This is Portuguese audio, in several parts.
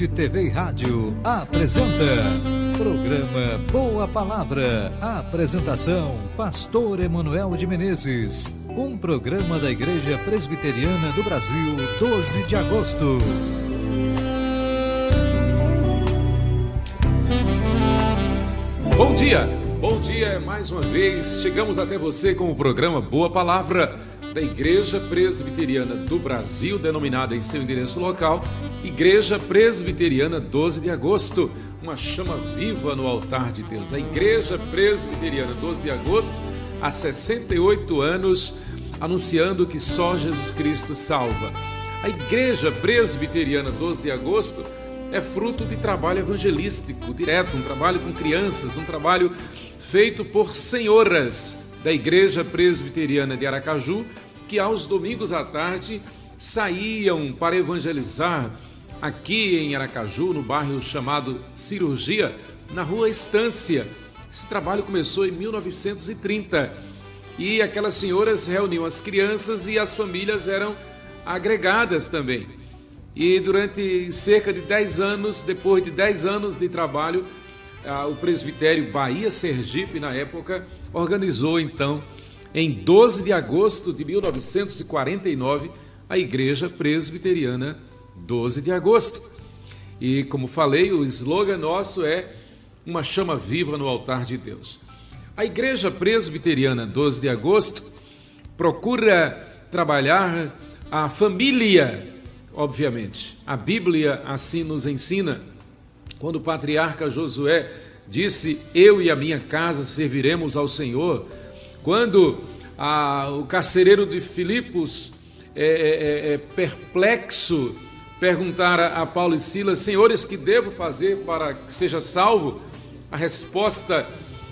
Rede, TV e Rádio apresenta Programa Boa Palavra. Apresentação, Pastor Emanuel de Menezes. Um programa da Igreja Presbiteriana do Brasil, 12 de agosto. Bom dia mais uma vez. Chegamos até você com o programa Boa Palavra da Igreja Presbiteriana do Brasil, denominada em seu endereço local, Igreja Presbiteriana 12 de agosto, uma chama viva no altar de Deus. A Igreja Presbiteriana 12 de agosto, há 68 anos, anunciando que só Jesus Cristo salva. A Igreja Presbiteriana 12 de agosto é fruto de trabalho evangelístico direto, um trabalho com crianças, um trabalho feito por senhoras da Igreja Presbiteriana de Aracaju, que aos domingos à tarde saíam para evangelizar aqui em Aracaju, no bairro chamado Cirurgia, na Rua Estância. Esse trabalho começou em 1930 e aquelas senhoras reuniam as crianças e as famílias eram agregadas também. E durante cerca de 10 anos, depois de 10 anos de trabalho, o presbitério Bahia Sergipe, na época, organizou então, em 12 de agosto de 1949, a Igreja Presbiteriana 12 de agosto. E como falei, o slogan nosso é uma chama viva no altar de Deus. A Igreja Presbiteriana 12 de agosto procura trabalhar a família, obviamente. A Bíblia assim nos ensina. Quando o patriarca Josué disse, eu e a minha casa serviremos ao Senhor, quando o carcereiro de Filipos, perplexo, perguntara a Paulo e Silas, senhores, que devo fazer para que seja salvo? A resposta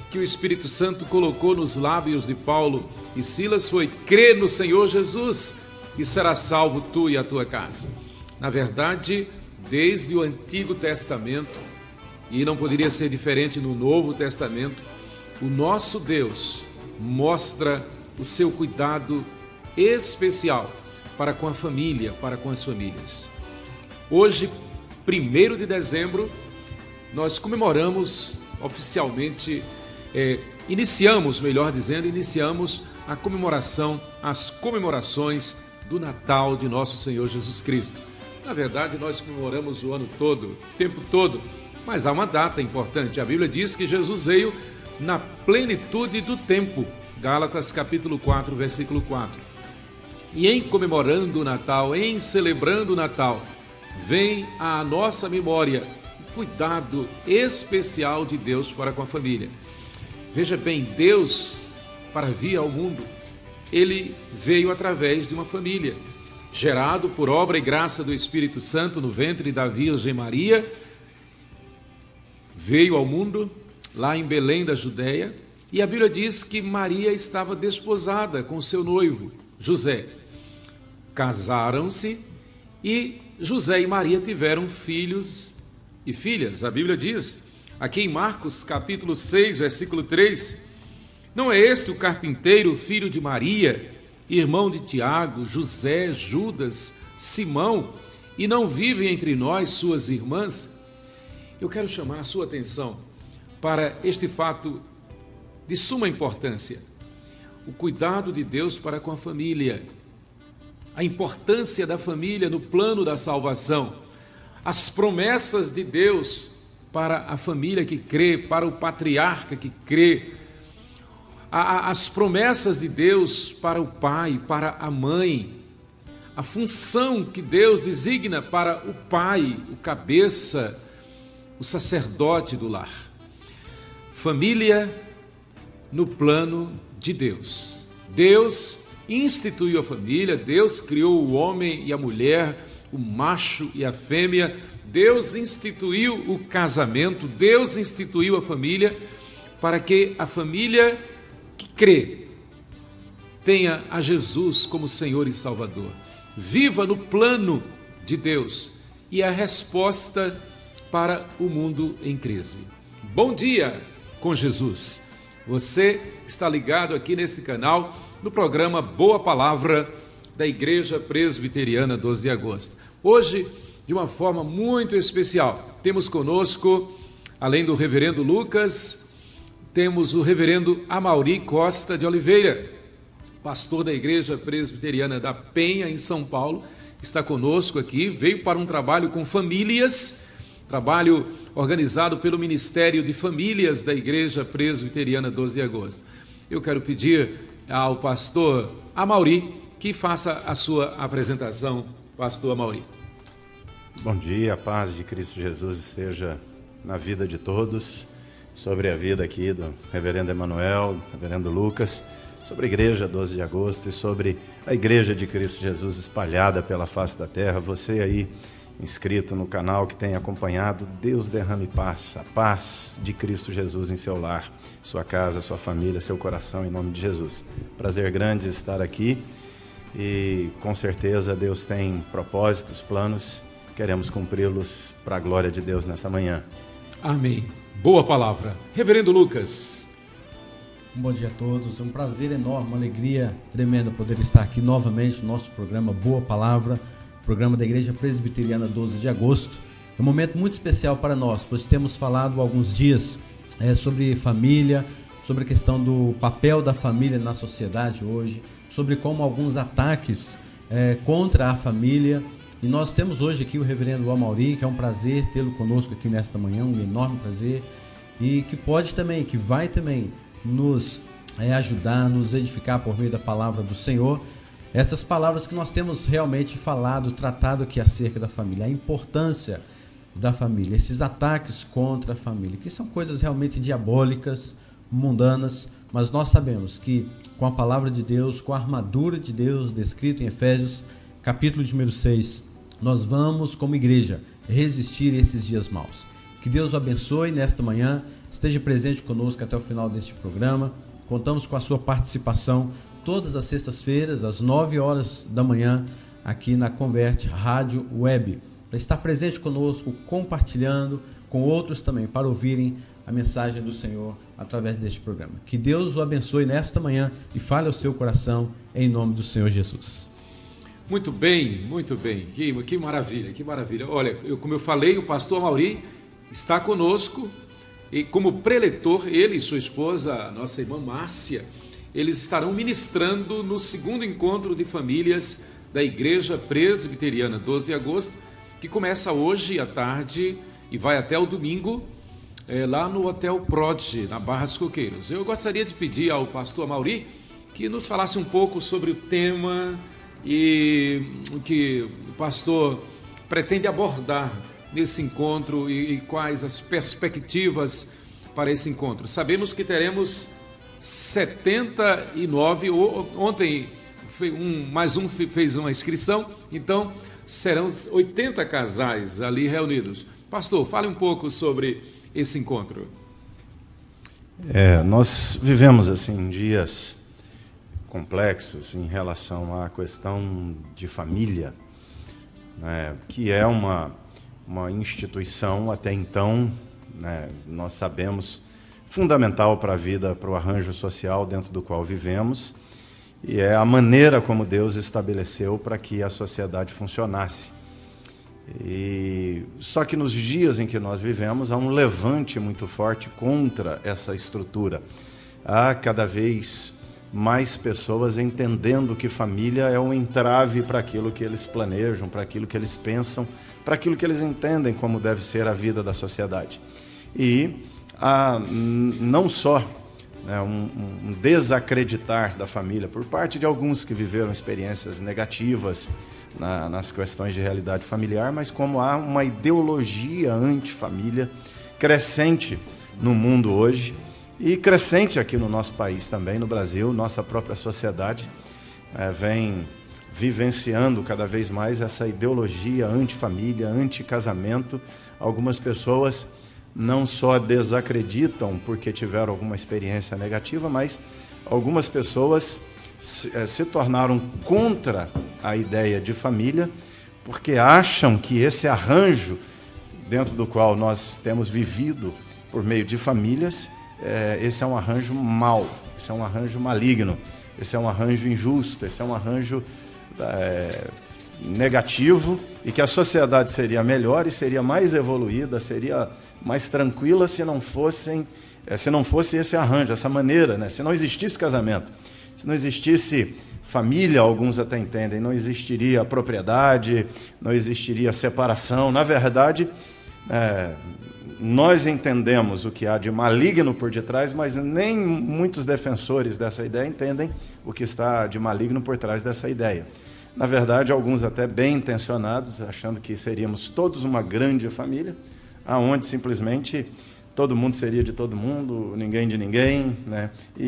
que o Espírito Santo colocou nos lábios de Paulo e Silas foi, crê no Senhor Jesus e será salvo tu e a tua casa. Na verdade, desde o Antigo Testamento, e não poderia ser diferente no Novo Testamento, o nosso Deus mostra o seu cuidado especial para com a família, para com as famílias. Hoje, 1º de dezembro, nós comemoramos oficialmente, iniciamos a comemoração, as comemorações do Natal de nosso Senhor Jesus Cristo. Na verdade, nós comemoramos o ano todo, o tempo todo, mas há uma data importante. A Bíblia diz que Jesus veio na plenitude do tempo. Gálatas capítulo 4, versículo 4. E em comemorando o Natal, em celebrando o Natal, vem à nossa memória o cuidado especial de Deus para com a família. Veja bem, Deus, para vir ao mundo, Ele veio através de uma família, gerado por obra e graça do Espírito Santo no ventre da Virgem Maria, veio ao mundo lá em Belém da Judéia, e a Bíblia diz que Maria estava desposada com seu noivo, José. Casaram-se e José e Maria tiveram filhos e filhas. A Bíblia diz, aqui em Marcos capítulo 6, versículo 3, não é este o carpinteiro, filho de Maria, irmão de Tiago, José, Judas, Simão, e não vivem entre nós suas irmãs? Eu quero chamar a sua atenção para este fato de suma importância. O cuidado de Deus para com a família, a importância da família no plano da salvação, as promessas de Deus para a família que crê, para o patriarca que crê, as promessas de Deus para o pai, para a mãe, a função que Deus designa para o pai, o cabeça, o sacerdote do lar. Família no plano de Deus. Deus instituiu a família, Deus criou o homem e a mulher, o macho e a fêmea, Deus instituiu o casamento, Deus instituiu a família para que a família que crê tenha a Jesus como Senhor e Salvador. Viva no plano de Deus e a resposta para o mundo em crise. Bom dia com Jesus. Você está ligado aqui nesse canal no programa Boa Palavra da Igreja Presbiteriana 12 de agosto. Hoje de uma forma muito especial. Temos conosco, além do reverendo Lucas, temos o reverendo Amaury Costa de Oliveira, pastor da Igreja Presbiteriana da Penha, em São Paulo, está conosco aqui, veio para um trabalho com famílias, trabalho organizado pelo Ministério de Famílias da Igreja Presbiteriana 12 de Agosto. Eu quero pedir ao pastor Amaury que faça a sua apresentação, pastor Amaury. Bom dia, a paz de Cristo Jesus esteja na vida de todos, sobre a vida aqui do reverendo Emanuel, reverendo Lucas, sobre a Igreja 12 de Agosto e sobre a Igreja de Cristo Jesus espalhada pela face da terra. Você aí, inscrito no canal, que tem acompanhado, Deus derrame paz, a paz de Cristo Jesus em seu lar, sua casa, sua família, seu coração, em nome de Jesus. Prazer grande estar aqui e com certeza Deus tem propósitos, planos, queremos cumpri-los para a glória de Deus nessa manhã. Amém. Boa palavra. Reverendo Lucas. Bom dia a todos, é um prazer enorme, uma alegria tremenda poder estar aqui novamente no nosso programa Boa Palavra, programa da Igreja Presbiteriana 12 de Agosto. É um momento muito especial para nós, pois temos falado há alguns dias sobre família, sobre a questão do papel da família na sociedade hoje, sobre como alguns ataques contra a família. E nós temos hoje aqui o reverendo Amaury, que é um prazer tê-lo conosco aqui nesta manhã, um enorme prazer, e que pode também, que vai também nos ajudar, nos edificar por meio da palavra do Senhor. Essas palavras que nós temos realmente falado, tratado aqui acerca da família, a importância da família, esses ataques contra a família, que são coisas realmente diabólicas, mundanas, mas nós sabemos que com a palavra de Deus, com a armadura de Deus, descrito em Efésios, capítulo de número 6, nós vamos, como igreja, resistir a esses dias maus. Que Deus o abençoe nesta manhã, esteja presente conosco até o final deste programa. Contamos com a sua participação todas as sextas-feiras, às 9 horas da manhã, aqui na Converte Rádio Web, para estar presente conosco, compartilhando com outros também, para ouvirem a mensagem do Senhor através deste programa. Que Deus o abençoe nesta manhã e fale ao seu coração, em nome do Senhor Jesus. Muito bem, muito bem. Que maravilha, que maravilha. Olha, como eu falei, o pastor Amaury está conosco e como preletor, ele e sua esposa, a nossa irmã Márcia, eles estarão ministrando no segundo encontro de famílias da Igreja Presbiteriana 12 de Agosto, que começa hoje à tarde e vai até o domingo, lá no Hotel Prod, na Barra dos Coqueiros. Eu gostaria de pedir ao pastor Amaury que nos falasse um pouco sobre o tema e o que o pastor pretende abordar nesse encontro e quais as perspectivas para esse encontro. Sabemos que teremos 79, ontem mais um fez uma inscrição, então serão 80 casais ali reunidos. Pastor, fale um pouco sobre esse encontro. Nós vivemos assim dias complexos em relação à questão de família, né, que é uma instituição até então, né, nós sabemos, fundamental para a vida, para o arranjo social dentro do qual vivemos, e é a maneira como Deus estabeleceu para que a sociedade funcionasse. Só que nos dias em que nós vivemos há um levante muito forte contra essa estrutura. Há cada vez mais pessoas entendendo que família é um entrave para aquilo que eles planejam, para aquilo que eles pensam, para aquilo que eles entendem como deve ser a vida da sociedade. E há não só um desacreditar da família por parte de alguns que viveram experiências negativas nas questões de realidade familiar, mas como há uma ideologia antifamília crescente no mundo hoje, e crescente aqui no nosso país também, no Brasil. Nossa própria sociedade vem vivenciando cada vez mais essa ideologia antifamília, anticasamento. Algumas pessoas não só desacreditam porque tiveram alguma experiência negativa, mas algumas pessoas se tornaram contra a ideia de família porque acham que esse arranjo dentro do qual nós temos vivido por meio de famílias, esse é um arranjo mau, esse é um arranjo maligno, esse é um arranjo injusto, esse é um arranjo negativo e que a sociedade seria melhor e seria mais evoluída, seria mais tranquila se não fosse esse arranjo, essa maneira, né? Se não existisse casamento, se não existisse família, alguns até entendem, não existiria propriedade, não existiria separação. Na verdade, nós entendemos o que há de maligno por detrás, mas nem muitos defensores dessa ideia entendem o que está de maligno por trás dessa ideia. Na verdade, alguns até bem intencionados, achando que seríamos todos uma grande família, aonde simplesmente todo mundo seria de todo mundo, ninguém de ninguém, né? E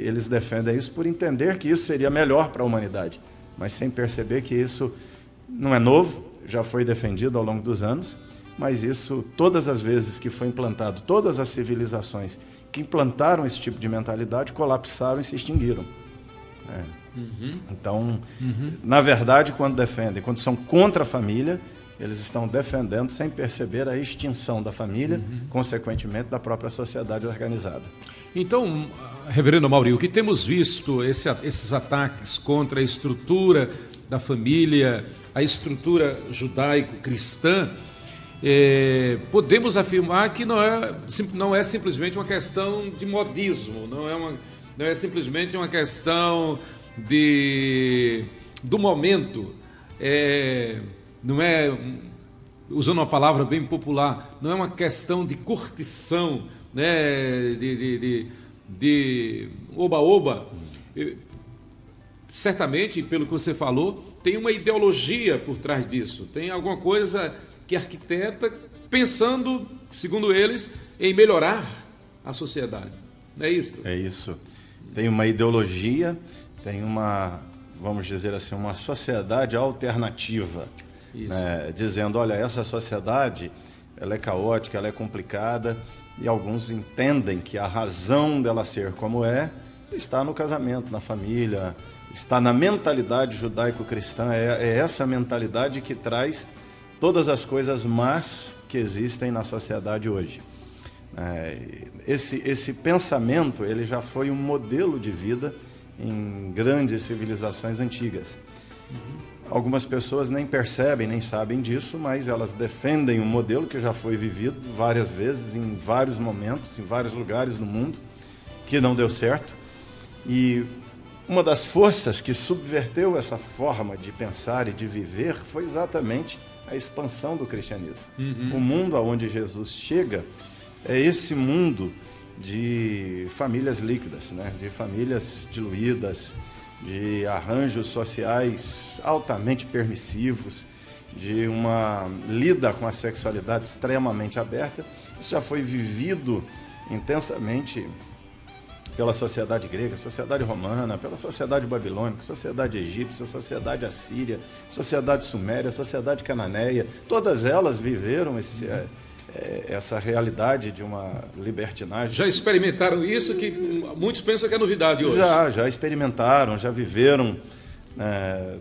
eles defendem isso por entender que isso seria melhor para a humanidade, mas sem perceber que isso não é novo, já foi defendido ao longo dos anos, mas isso, todas as vezes que foi implantado, todas as civilizações que implantaram esse tipo de mentalidade colapsaram e se extinguiram. Então, na verdade, quando são contra a família, eles estão defendendo sem perceber a extinção da família, consequentemente da própria sociedade organizada. Então, reverendo Amaury, o que temos visto, esses ataques contra a estrutura da família, a estrutura judaico-cristã, podemos afirmar que não é simplesmente uma questão de modismo, não é simplesmente uma questão do momento, não é, usando uma palavra bem popular, não é uma questão de curtição, né, de oba-oba. Certamente, pelo que você falou, tem uma ideologia por trás disso, tem alguma coisa que arquiteta pensando, segundo eles, em melhorar a sociedade. Não é isso? É isso. Tem uma ideologia, tem vamos dizer assim, uma sociedade alternativa, né? Dizendo, olha, essa sociedade, ela é caótica, ela é complicada, e alguns entendem que a razão dela ser como está no casamento, na família, está na mentalidade judaico-cristã. É essa mentalidade que traz todas as coisas más que existem na sociedade hoje. Esse pensamento, ele já foi um modelo de vida em grandes civilizações antigas. Algumas pessoas nem percebem, nem sabem disso, mas elas defendem um modelo que já foi vivido várias vezes, em vários momentos, em vários lugares no mundo, que não deu certo. E uma das forças que subverteu essa forma de pensar e de viver foi exatamente a expansão do cristianismo. O mundo aonde Jesus chega é esse mundo de famílias líquidas, né? De famílias diluídas, de arranjos sociais altamente permissivos, de uma lida com a sexualidade extremamente aberta. Isso já foi vivido intensamente pela sociedade grega, sociedade romana, pela sociedade babilônica, sociedade egípcia, sociedade assíria, sociedade suméria, sociedade cananeia. Todas elas viveram essa realidade de uma libertinagem. Já experimentaram isso, que muitos pensam que é novidade hoje. Já experimentaram, já viveram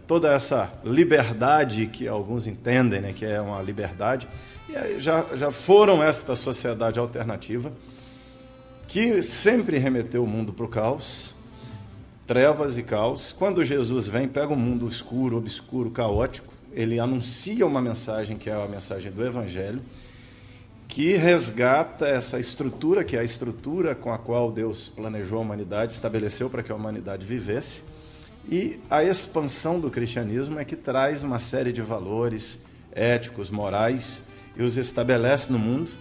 toda essa liberdade que alguns entendem, né, que é uma liberdade. E já foram esta sociedade alternativa que sempre remeteu o mundo para o caos, trevas e caos. Quando Jesus vem, pega um mundo escuro, obscuro, caótico, ele anuncia uma mensagem que é a mensagem do Evangelho, que resgata essa estrutura, que é a estrutura com a qual Deus planejou a humanidade, estabeleceu para que a humanidade vivesse, e a expansão do cristianismo é que traz uma série de valores éticos, morais, e os estabelece no mundo,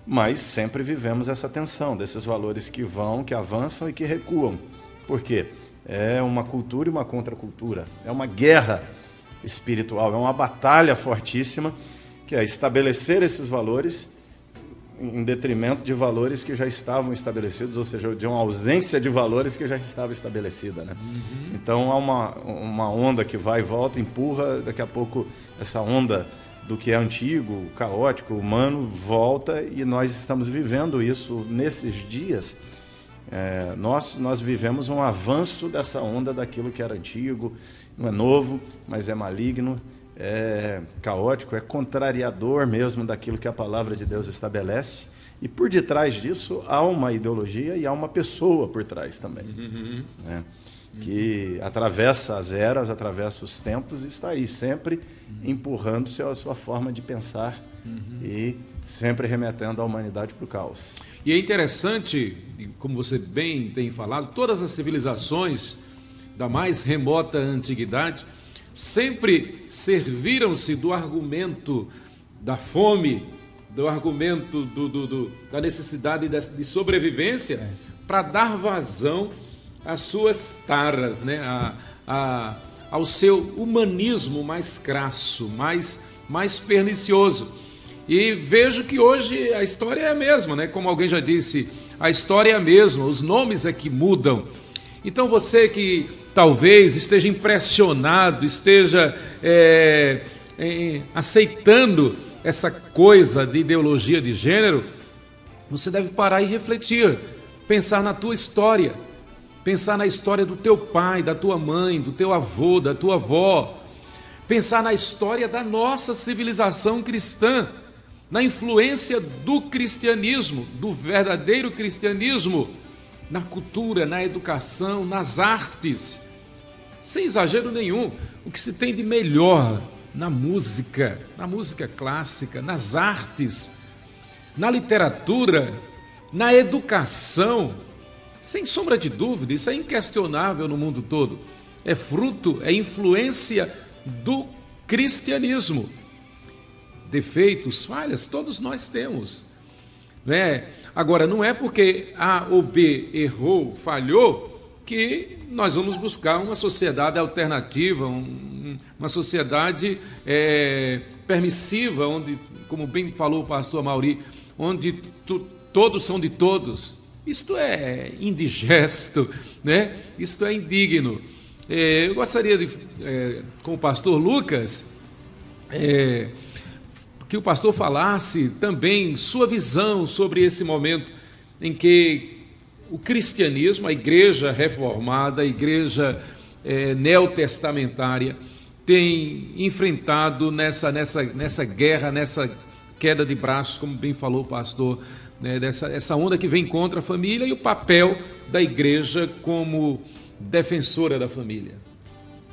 mas sempre vivemos essa tensão desses valores que vão, que avançam e que recuam. Por quê? É uma cultura e uma contracultura, é uma guerra espiritual, é uma batalha fortíssima, que é estabelecer esses valores em detrimento de valores que já estavam estabelecidos, ou seja, de uma ausência de valores que já estava estabelecida, né? Então há uma onda que vai e volta, empurra, daqui a pouco essa onda do que é antigo, caótico, humano, volta, e nós estamos vivendo isso nesses dias. Nós vivemos um avanço dessa onda daquilo que era antigo, não é novo, mas é maligno, é caótico, é contrariador mesmo daquilo que a palavra de Deus estabelece. E por detrás disso há uma ideologia e há uma pessoa por trás também, né? Que atravessa as eras, atravessa os tempos e está aí sempre empurrando a sua forma de pensar e sempre remetendo a humanidade para o caos. E é interessante, como você bem tem falado, todas as civilizações da mais remota antiguidade sempre serviram-se do argumento da fome, do argumento da necessidade de sobrevivência para dar vazão às suas taras, né? Ao seu humanismo mais crasso, mais pernicioso. E vejo que hoje a história é a mesma, né? Como alguém já disse, a história é a mesma, os nomes é que mudam. Então você que talvez esteja impressionado, esteja aceitando essa coisa de ideologia de gênero, você deve parar e refletir, pensar na tua história, pensar na história do teu pai, da tua mãe, do teu avô, da tua avó, pensar na história da nossa civilização cristã, na influência do cristianismo, do verdadeiro cristianismo, na cultura, na educação, nas artes, sem exagero nenhum, o que se tem de melhor na música clássica, nas artes, na literatura, na educação, sem sombra de dúvida, isso é inquestionável no mundo todo. É fruto, é influência do cristianismo. Defeitos, falhas, todos nós temos, né? Agora, não é porque A ou B errou, falhou, que nós vamos buscar uma sociedade alternativa, uma sociedade permissiva, onde, como bem falou o pastor Mauri, onde todos são de todos. Isto é indigesto, né? Isto é indigno. Eu gostaria de, com o pastor Lucas, que o pastor falasse também sua visão sobre esse momento em que o cristianismo, a igreja reformada, a igreja neotestamentária, tem enfrentado nessa guerra, nessa queda de braços, como bem falou o pastor, né, essa onda que vem contra a família e o papel da igreja como defensora da família.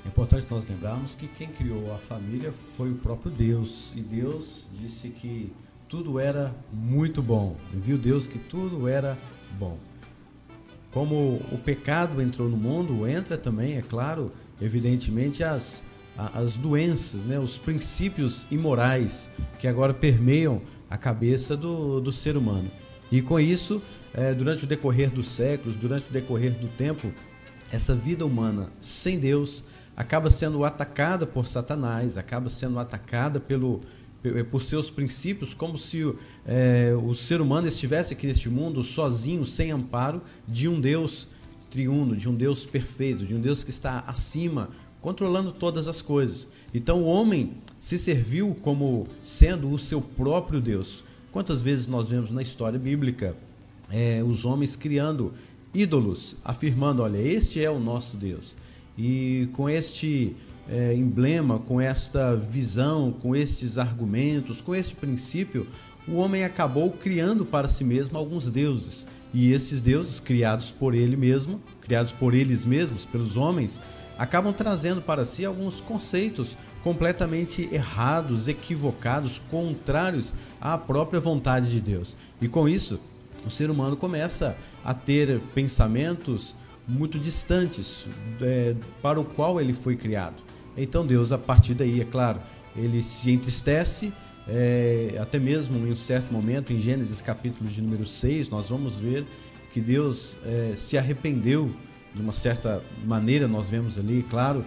É importante nós lembrarmos que quem criou a família foi o próprio Deus, e Deus disse que tudo era muito bom, e viu Deus que tudo era bom. Como o pecado entrou no mundo, entra também, é claro, evidentemente, as doenças, né, os princípios imorais que agora permeiam a cabeça do ser humano. E com isso, durante o decorrer dos séculos, durante o decorrer do tempo, essa vida humana sem Deus acaba sendo atacada por Satanás, acaba sendo atacada por seus princípios, como se o ser humano estivesse aqui neste mundo sozinho, sem amparo de um Deus triuno, de um Deus perfeito, de um Deus que está acima, controlando todas as coisas. Então o homem se serviu como sendo o seu próprio Deus. Quantas vezes nós vemos na história bíblica os homens criando ídolos, afirmando, olha, este é o nosso Deus. E com este emblema, com esta visão, com estes argumentos, com este princípio, o homem acabou criando para si mesmo alguns deuses. E estes deuses, criados por ele mesmo, criados por eles mesmos, pelos homens, acabam trazendo para si alguns conceitos completamente errados, equivocados, contrários à própria vontade de Deus. E com isso, o ser humano começa a ter pensamentos muito distantes para o qual ele foi criado. Então Deus, a partir daí, é claro, ele se entristece, até mesmo em um certo momento, em Gênesis capítulo de número 6, nós vamos ver que Deus se arrependeu, de uma certa maneira, nós vemos ali, claro,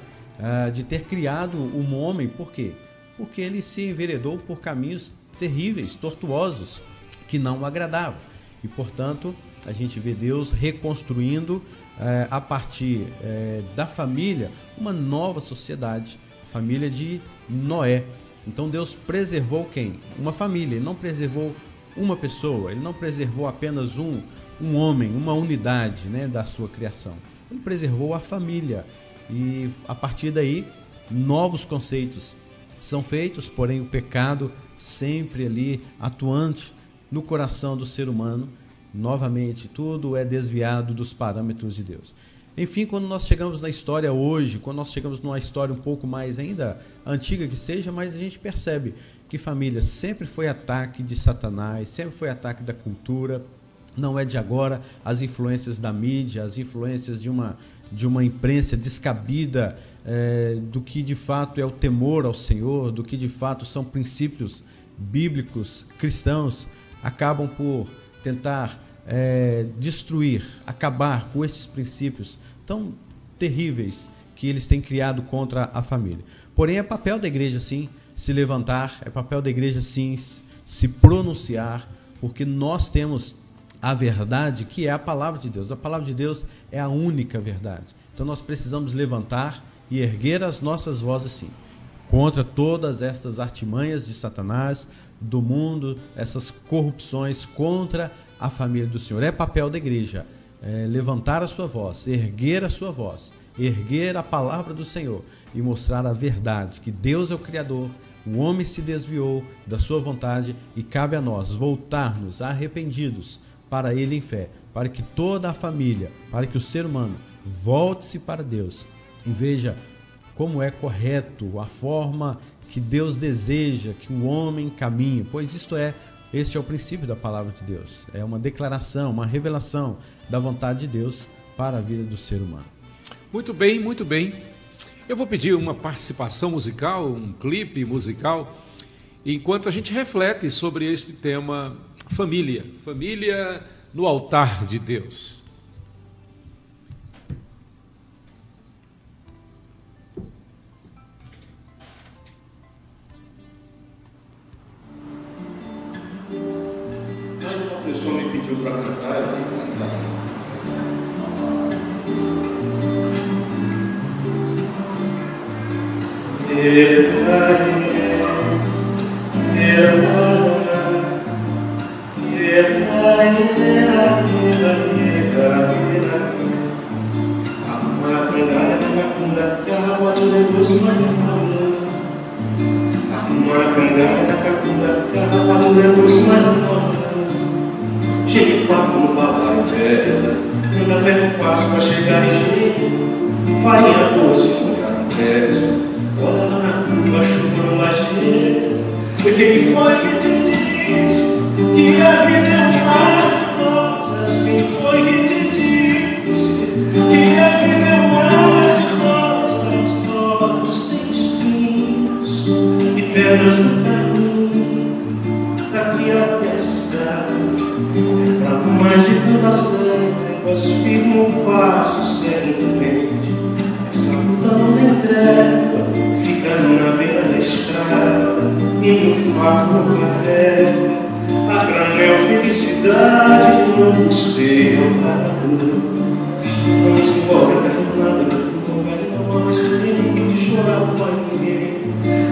de ter criado um homem. Por quê? Porque ele se enveredou por caminhos terríveis, tortuosos, que não o agradavam. E, portanto, a gente vê Deus reconstruindo, a partir da família, uma nova sociedade, a família de Noé. Então Deus preservou quem? Uma família. Ele não preservou uma pessoa, ele não preservou apenas um homem, uma unidade, né, da sua criação. Ele preservou a família. E a partir daí, novos conceitos são feitos, porém o pecado sempre ali atuante no coração do ser humano, novamente, tudo é desviado dos parâmetros de Deus. Enfim, quando nós chegamos na história hoje, quando nós chegamos numa história um pouco mais ainda antiga que seja, mas a gente percebe que família sempre foi ataque de Satanás, sempre foi ataque da cultura, não é de agora, as influências da mídia, as influências de uma imprensa descabida, do que de fato é o temor ao Senhor, do que de fato são princípios bíblicos, cristãos, acabam por tentar destruir, acabar com estes princípios tão terríveis que eles têm criado contra a família. Porém, é papel da igreja, sim, se levantar, é papel da igreja, sim, se pronunciar, porque nós temos a verdade, que é a palavra de Deus. A palavra de Deus é a única verdade. Então, nós precisamos levantar e erguer as nossas vozes, sim, contra todas estas artimanhas de Satanás, do mundo, essas corrupções contra a família do Senhor. É papel da igreja levantar a sua voz, erguer a sua voz, erguer a palavra do Senhor e mostrar a verdade, que Deus é o Criador, o homem se desviou da sua vontade e cabe a nós voltarmos arrependidos para Ele em fé, para que toda a família, para que o ser humano volte-se para Deus e veja como é correto, a forma que Deus deseja que o homem caminhe, pois este é o princípio da palavra de Deus. É uma declaração, uma revelação da vontade de Deus para a vida do ser humano. Muito bem, muito bem. Eu vou pedir uma participação musical, um clipe musical, enquanto a gente reflete sobre este tema família. Família no altar de Deus. A pessoa me pediu para cantar, eu tenho que cantar. Cheguei papo no balaio dessa, anda perto passo pra chegar ligeiro, farinha doce, molhar na testa, olha lá na curva, chuva no lajeiro. E quem foi que te disse que a vida é um mar de rosas? Quem foi que te disse que a vida é um mar de rosas? Rosas têm espinhos e pedras no caminho, daqui até a cidade. Trago mais de tantas léguas, firmo um passo, segue em frente. Essa luta não tem trégua, fica na beira da estrada, e no fardo não carrega a granel felicidade. Não busquei ao parador. Vamos embora que a jornada não vai não há mais tempo de chorar por mais ninguém.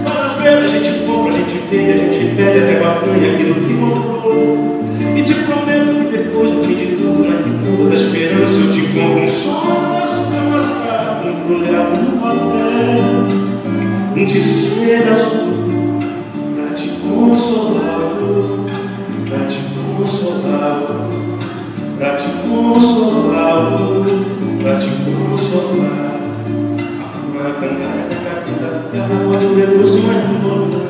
Lá na feira a gente compra, a gente vende, a gente pede até barganha aquilo que comprou. E te prometo que depois do fim de tudo, na quitanda da esperança, eu te compro um sonho mascarado, embrulhado no papel, um de seda azul, pra te consolar, pra te consolar, pra te consolar, pra te consolar. Arruma a cangalha da capunda, ela pode ler doce, mas não dói.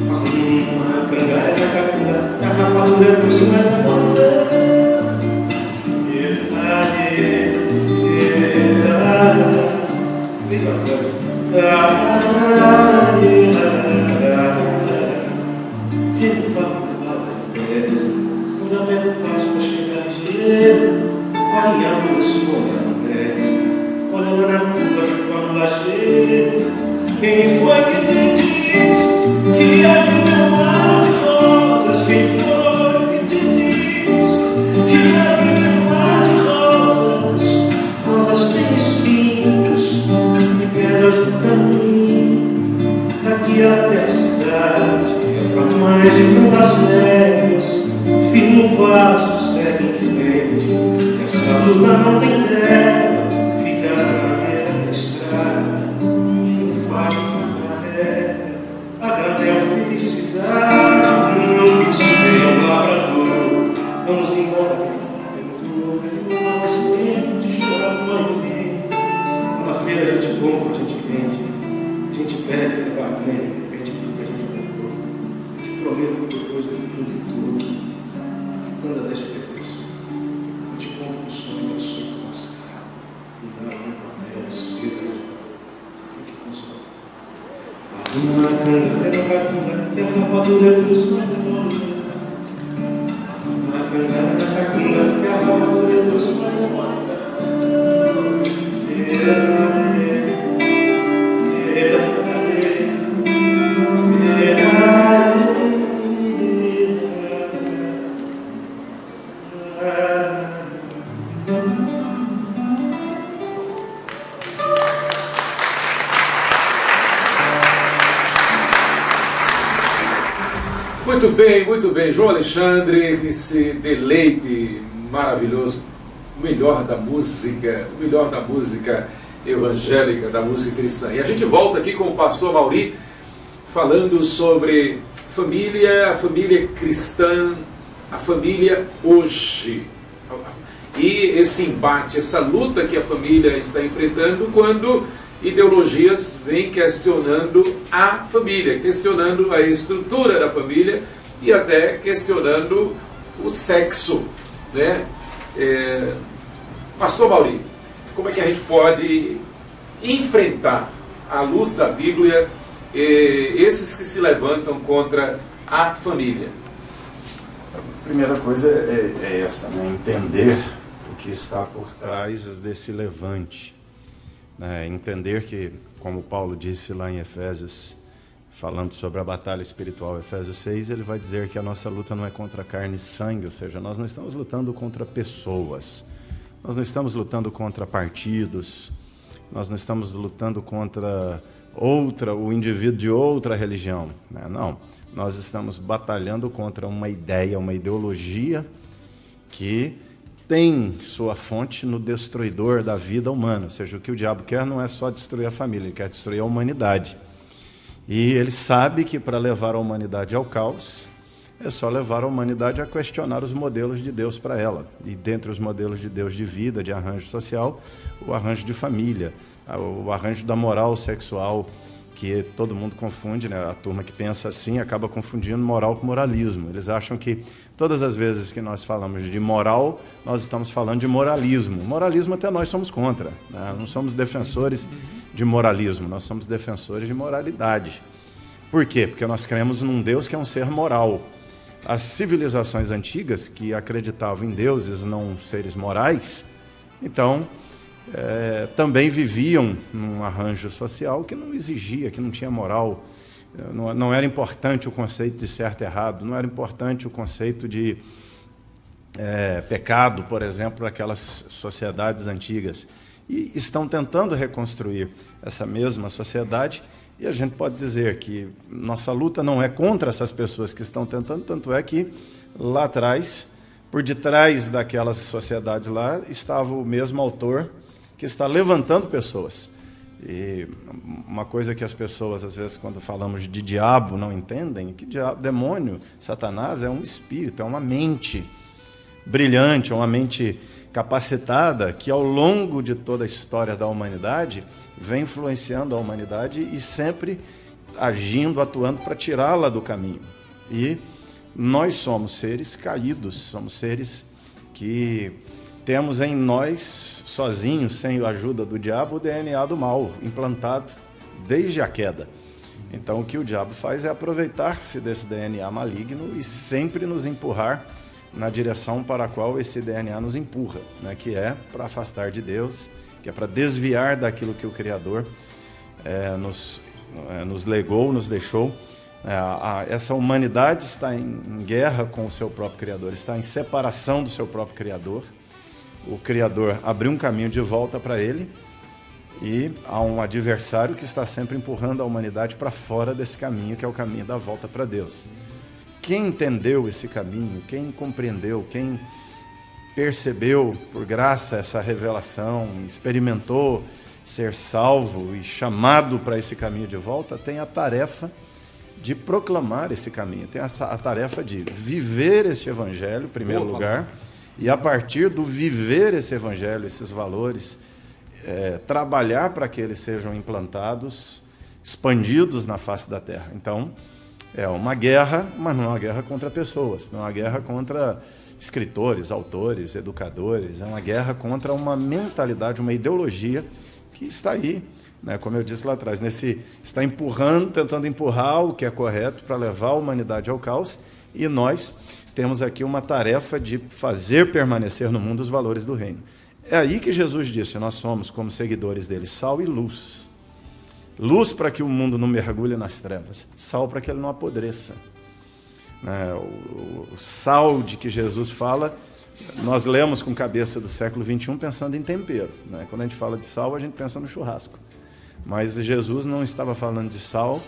Arruma a cangalha da capunda, a rapadura por cima da banda. Fez a coisa. Gente, papo de balaio, quando aberto o passo para chegar ligeiro, variando esse molhar na testa, olha lá na curva, chuva no lajeiro. Quem foi que te disse que a vida é um mar de rosas? Quem foi que te disse que a vida é um mar de rosas? Rosas têm espinhos e pedras no caminho, daqui até a cidade é pra mais de tantas léguas, firme o passo, segue em frente. Essa luta não tem trégua, fica na beira da estrada, e o fardo não carrega a grande felicidade. Não busquei ao labrador. compra, a gente vende, a gente perde, a barganha, de repente aquilo que a gente comprou. Eu te prometo que depois do fim de tudo, tanta despedação, eu te compro o sonho da sua mascarada, me dá um papel de seda, eu te consolar. Uma canga, que a rapadura dos mais uma canga, que a rapadura dos mais Muito bem, João Alexandre, esse deleite maravilhoso, o melhor da música evangélica, da música cristã. E a gente volta aqui com o pastor Mauri, falando sobre família, a família cristã, a família hoje. E esse embate, essa luta que a família está enfrentando quando ideologias vêm questionando a família, questionando a estrutura da família e até questionando o sexo, né? Pastor Mauri, como é que a gente pode enfrentar, à luz da Bíblia, esses que se levantam contra a família? A primeira coisa é essa, né? Entender o que está por trás desse levante. Entender que, como Paulo disse lá em Efésios, falando sobre a batalha espiritual, Efésios 6, ele vai dizer que a nossa luta não é contra carne e sangue, ou seja, nós não estamos lutando contra pessoas, nós não estamos lutando contra partidos, nós não estamos lutando contra o indivíduo de outra religião, né? Não, nós estamos batalhando contra uma ideia, uma ideologia que tem sua fonte no destruidor da vida humana, ou seja, o que o diabo quer não é só destruir a família, ele quer destruir a humanidade. E ele sabe que para levar a humanidade ao caos, é só levar a humanidade a questionar os modelos de Deus para ela. E dentre os modelos de Deus de vida, de arranjo social, o arranjo de família, o arranjo da moral sexual, que todo mundo confunde, né? A turma que pensa assim acaba confundindo moral com moralismo. Eles acham que todas as vezes que nós falamos de moral, nós estamos falando de moralismo. Moralismo até nós somos contra, né? Não somos defensores de moralismo, nós somos defensores de moralidade. Por quê? Porque nós cremos num Deus que é um ser moral. As civilizações antigas, que acreditavam em deuses, não seres morais, então também viviam num arranjo social que não exigia, que não tinha moral. Não era importante o conceito de certo e errado, não era importante o conceito de pecado, por exemplo, para aquelas sociedades antigas. E estão tentando reconstruir essa mesma sociedade, e a gente pode dizer que nossa luta não é contra essas pessoas que estão tentando, tanto é que lá atrás, por detrás daquelas sociedades lá, estava o mesmo autor que está levantando pessoas. E uma coisa que as pessoas, às vezes, quando falamos de diabo, não entendem, é que demônio, Satanás, é um espírito, é uma mente brilhante, é uma mente capacitada que, ao longo de toda a história da humanidade, vem influenciando a humanidade e sempre agindo, atuando para tirá-la do caminho. E nós somos seres caídos, somos seres que temos em nós, sozinhos, sem a ajuda do diabo, o DNA do mal, implantado desde a queda. Então, o que o diabo faz é aproveitar-se desse DNA maligno e sempre nos empurrar na direção para a qual esse DNA nos empurra, né? Que é para afastar de Deus, que é para desviar daquilo que o Criador nos legou, nos deixou. Essa humanidade está em guerra com o seu próprio Criador, está em separação do seu próprio Criador. O Criador abriu um caminho de volta para ele e há um adversário que está sempre empurrando a humanidade para fora desse caminho, que é o caminho da volta para Deus. Quem entendeu esse caminho, quem compreendeu, quem percebeu por graça essa revelação, experimentou ser salvo e chamado para esse caminho de volta, tem a tarefa de proclamar esse caminho, tem a tarefa de viver esse evangelho, em primeiro lugar, e a partir do viver esse evangelho, esses valores, trabalhar para que eles sejam implantados, expandidos na face da terra. Então, é uma guerra, mas não é uma guerra contra pessoas, não é uma guerra contra escritores, autores, educadores, é uma guerra contra uma mentalidade, uma ideologia que está aí, né? Como eu disse lá atrás, está empurrando, tentando empurrar o que é correto para levar a humanidade ao caos, e nós temos aqui uma tarefa de fazer permanecer no mundo os valores do reino. É aí que Jesus disse, nós somos, como seguidores dele, sal e luz. Luz para que o mundo não mergulhe nas trevas, sal para que ele não apodreça. O sal de que Jesus fala, nós lemos com cabeça do século XXI pensando em tempero. Quando a gente fala de sal, a gente pensa no churrasco. Mas Jesus não estava falando de sal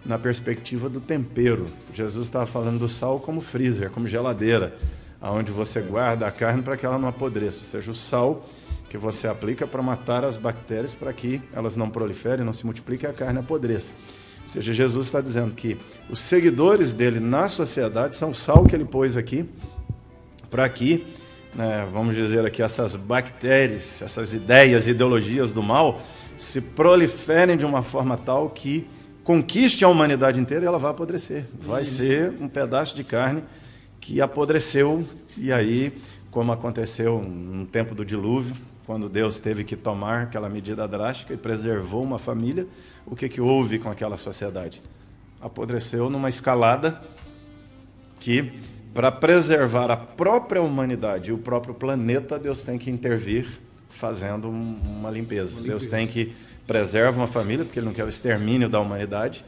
na perspectiva do tempero. Jesus estava falando do sal como freezer, como geladeira, onde você guarda a carne para que ela não apodreça. Ou seja, o sal que você aplica para matar as bactérias, para que elas não proliferem, não se multipliquem e a carne apodreça. Ou seja, Jesus está dizendo que os seguidores dele na sociedade são o sal que ele pôs aqui, para que, vamos dizer aqui, essas bactérias, essas ideias, ideologias do mal, se proliferem de uma forma tal que conquiste a humanidade inteira e ela vai apodrecer. Vai ser um pedaço de carne que apodreceu, e aí, como aconteceu no tempo do dilúvio, quando Deus teve que tomar aquela medida drástica e preservou uma família, o que houve com aquela sociedade? Apodreceu numa escalada que, para preservar a própria humanidade e o próprio planeta, Deus tem que intervir fazendo uma limpeza. Deus tem que preservar uma família, porque Ele não quer o extermínio da humanidade,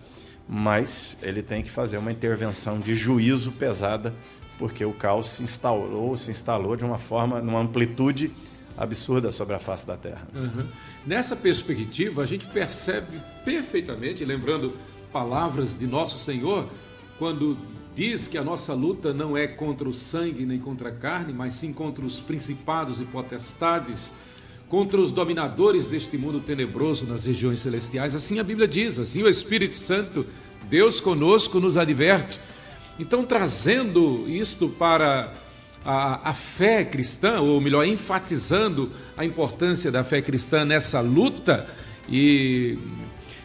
mas Ele tem que fazer uma intervenção de juízo pesada, porque o caos se instalou de uma forma, numa amplitude absurda sobre a face da Terra. Uhum. Nessa perspectiva, a gente percebe perfeitamente, lembrando palavras de Nosso Senhor, quando diz que a nossa luta não é contra o sangue nem contra a carne, mas sim contra os principados e potestades, contra os dominadores deste mundo tenebroso nas regiões celestiais. Assim a Bíblia diz, assim o Espírito Santo, Deus conosco, nos adverte. Então, trazendo isto para a fé cristã, ou melhor, enfatizando a importância da fé cristã nessa luta e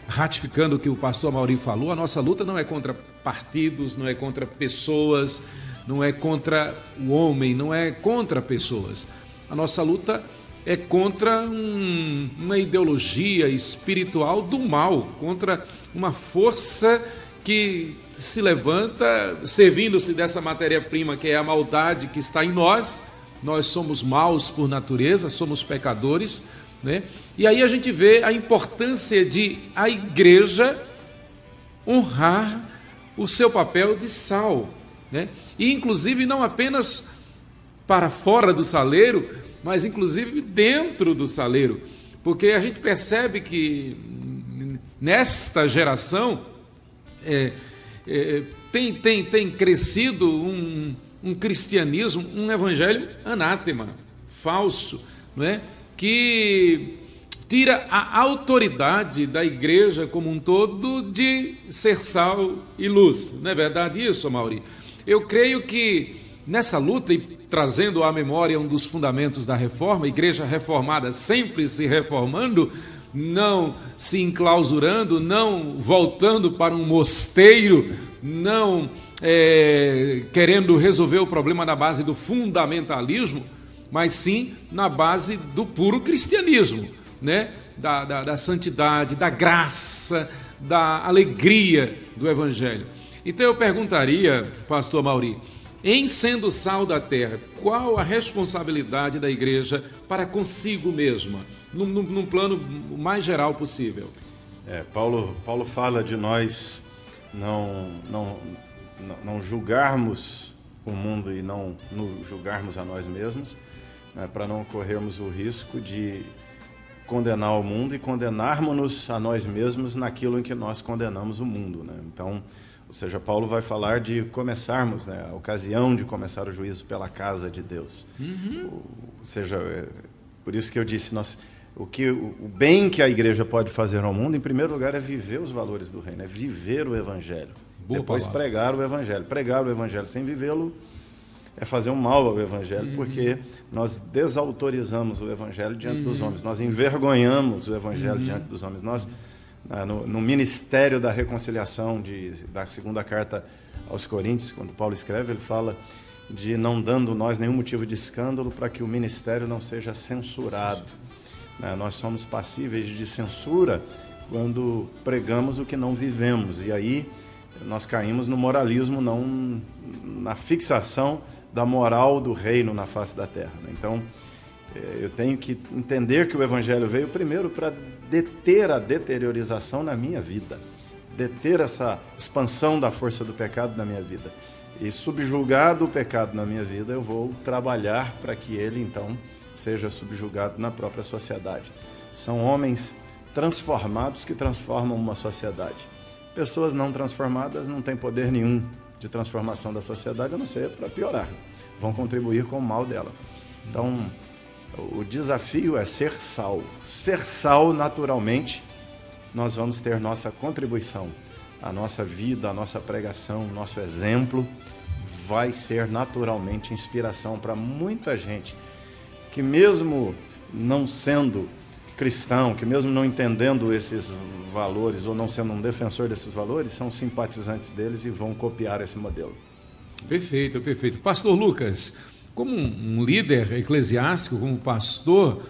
ratificando o que o pastor Amaury falou, a nossa luta não é contra partidos, não é contra pessoas, não é contra o homem, não é contra pessoas. A nossa luta é contra uma ideologia espiritual do mal, contra uma força que se levanta servindo-se dessa matéria-prima que é a maldade que está em nós. Nós somos maus por natureza, somos pecadores, né? E aí a gente vê a importância de a igreja honrar o seu papel de sal, né? E inclusive não apenas para fora do saleiro, mas inclusive dentro do saleiro, porque a gente percebe que nesta geração tem crescido um cristianismo, um evangelho anátema, falso, não é? Que tira a autoridade da igreja como um todo de ser sal e luz. Não é verdade isso, Amaury? Eu creio que nessa luta, e trazendo à memória um dos fundamentos da reforma, a igreja reformada sempre se reformando, não se enclausurando, não voltando para um mosteiro, não querendo resolver o problema na base do fundamentalismo, mas sim na base do puro cristianismo, né? Da santidade, da graça, da alegria do evangelho. Então eu perguntaria, pastor Amaury, em sendo sal da terra, qual a responsabilidade da igreja para consigo mesma, num plano mais geral possível? Paulo fala de nós não julgarmos o mundo e não julgarmos a nós mesmos, né, para não corrermos o risco de condenar o mundo e condenarmos-nos a nós mesmos naquilo em que nós condenamos o mundo, né? Então, ou seja, Paulo vai falar de começarmos, né, a ocasião de começar o juízo pela casa de Deus. Uhum. Ou seja, por isso que eu disse, o bem que a igreja pode fazer ao mundo, em primeiro lugar, é viver os valores do reino, é viver o evangelho. Boa Depois palavra. Pregar o evangelho sem vivê-lo é fazer um mal ao Evangelho, porque nós desautorizamos o Evangelho diante dos homens, nós envergonhamos o Evangelho diante dos homens. Nós, no ministério da reconciliação da segunda carta aos Coríntios, quando Paulo escreve, ele fala de não dando nós nenhum motivo de escândalo para que o ministério não seja censurado. Nós somos passíveis de censura quando pregamos o que não vivemos, e aí nós caímos no moralismo, não na fixação da moral do reino na face da terra. Então, eu tenho que entender que o Evangelho veio primeiro para deter a deteriorização na minha vida, deter essa expansão da força do pecado na minha vida. E subjugado o pecado na minha vida, eu vou trabalhar para que ele, então, seja subjugado na própria sociedade. São homens transformados que transformam uma sociedade. Pessoas não transformadas não têm poder nenhum de transformação da sociedade, a não ser para piorar. Vão contribuir com o mal dela. Então, o desafio é ser sal. Ser sal, naturalmente, nós vamos ter nossa contribuição. A nossa vida, a nossa pregação, o nosso exemplo vai ser naturalmente inspiração para muita gente que, mesmo não sendo cristão, que mesmo não entendendo esses valores ou não sendo um defensor desses valores, são simpatizantes deles e vão copiar esse modelo. Perfeito, perfeito. Pastor Lucas, como um líder eclesiástico, como pastor,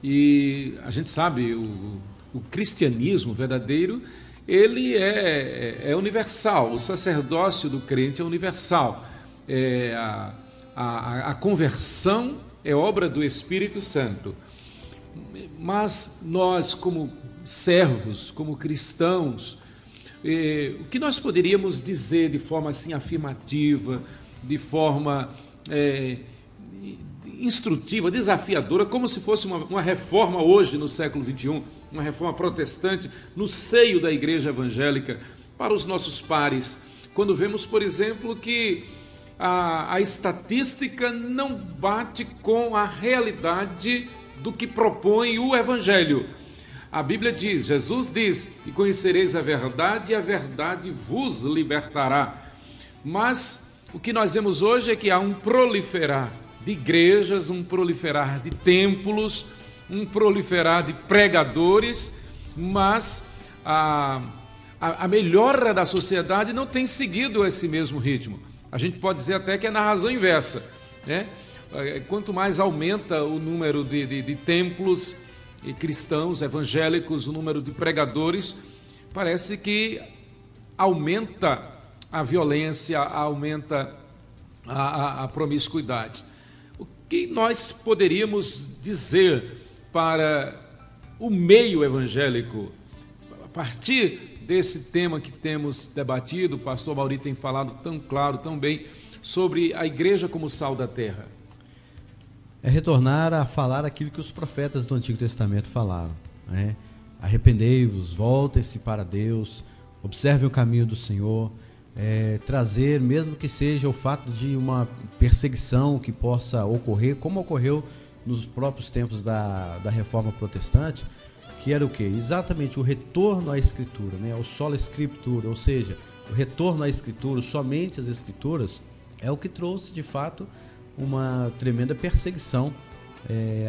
e a gente sabe, o cristianismo verdadeiro, ele é universal, o sacerdócio do crente é universal, a conversão é obra do Espírito Santo, mas nós como servos, como cristãos, o que nós poderíamos dizer de forma assim afirmativa, de forma instrutiva, desafiadora, como se fosse uma reforma hoje no século XXI, uma reforma protestante no seio da igreja evangélica para os nossos pares, quando vemos, por exemplo, que a estatística não bate com a realidade do que propõe o evangelho. A Bíblia diz, Jesus diz, e conhecereis a verdade, e a verdade vos libertará. Mas o que nós vemos hoje é que há um proliferar de igrejas, um proliferar de templos, um proliferar de pregadores, mas a melhora da sociedade não tem seguido esse mesmo ritmo. A gente pode dizer até que é na razão inversa, né? Quanto mais aumenta o número de templos e cristãos, evangélicos, o número de pregadores, parece que aumenta a violência, aumenta a promiscuidade. O que nós poderíamos dizer para o meio evangélico, a partir desse tema que temos debatido? O pastor Mauri tem falado tão claro, tão bem, sobre a igreja como sal da terra. É retornar a falar aquilo que os profetas do Antigo Testamento falaram, né? Arrependei-vos, voltem-se para Deus, observem o caminho do Senhor, trazer, mesmo que seja o fato de uma perseguição que possa ocorrer, como ocorreu nos próprios tempos da Reforma Protestante, que era o quê? Exatamente o retorno à Escritura, né? O sola Scriptura, ou seja, o retorno à Escritura, somente as Escrituras, é o que trouxe, de fato, uma tremenda perseguição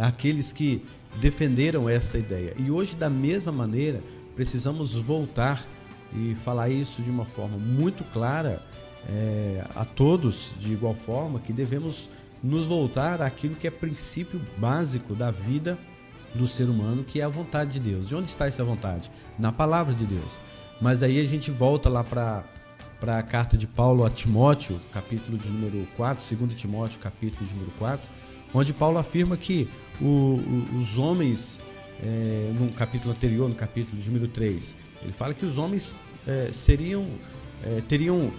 àqueles que defenderam esta ideia. E hoje, da mesma maneira, precisamos voltar e falar isso de uma forma muito clara a todos, de igual forma, que devemos nos voltar àquilo que é princípio básico da vida do ser humano, que é a vontade de Deus. E onde está essa vontade? Na palavra de Deus. Mas aí a gente volta lá para a carta de Paulo a Timóteo, capítulo de número 4, 2 Timóteo, capítulo de número 4, onde Paulo afirma que os homens, no capítulo anterior, no capítulo de número 3, ele fala que os homens teriam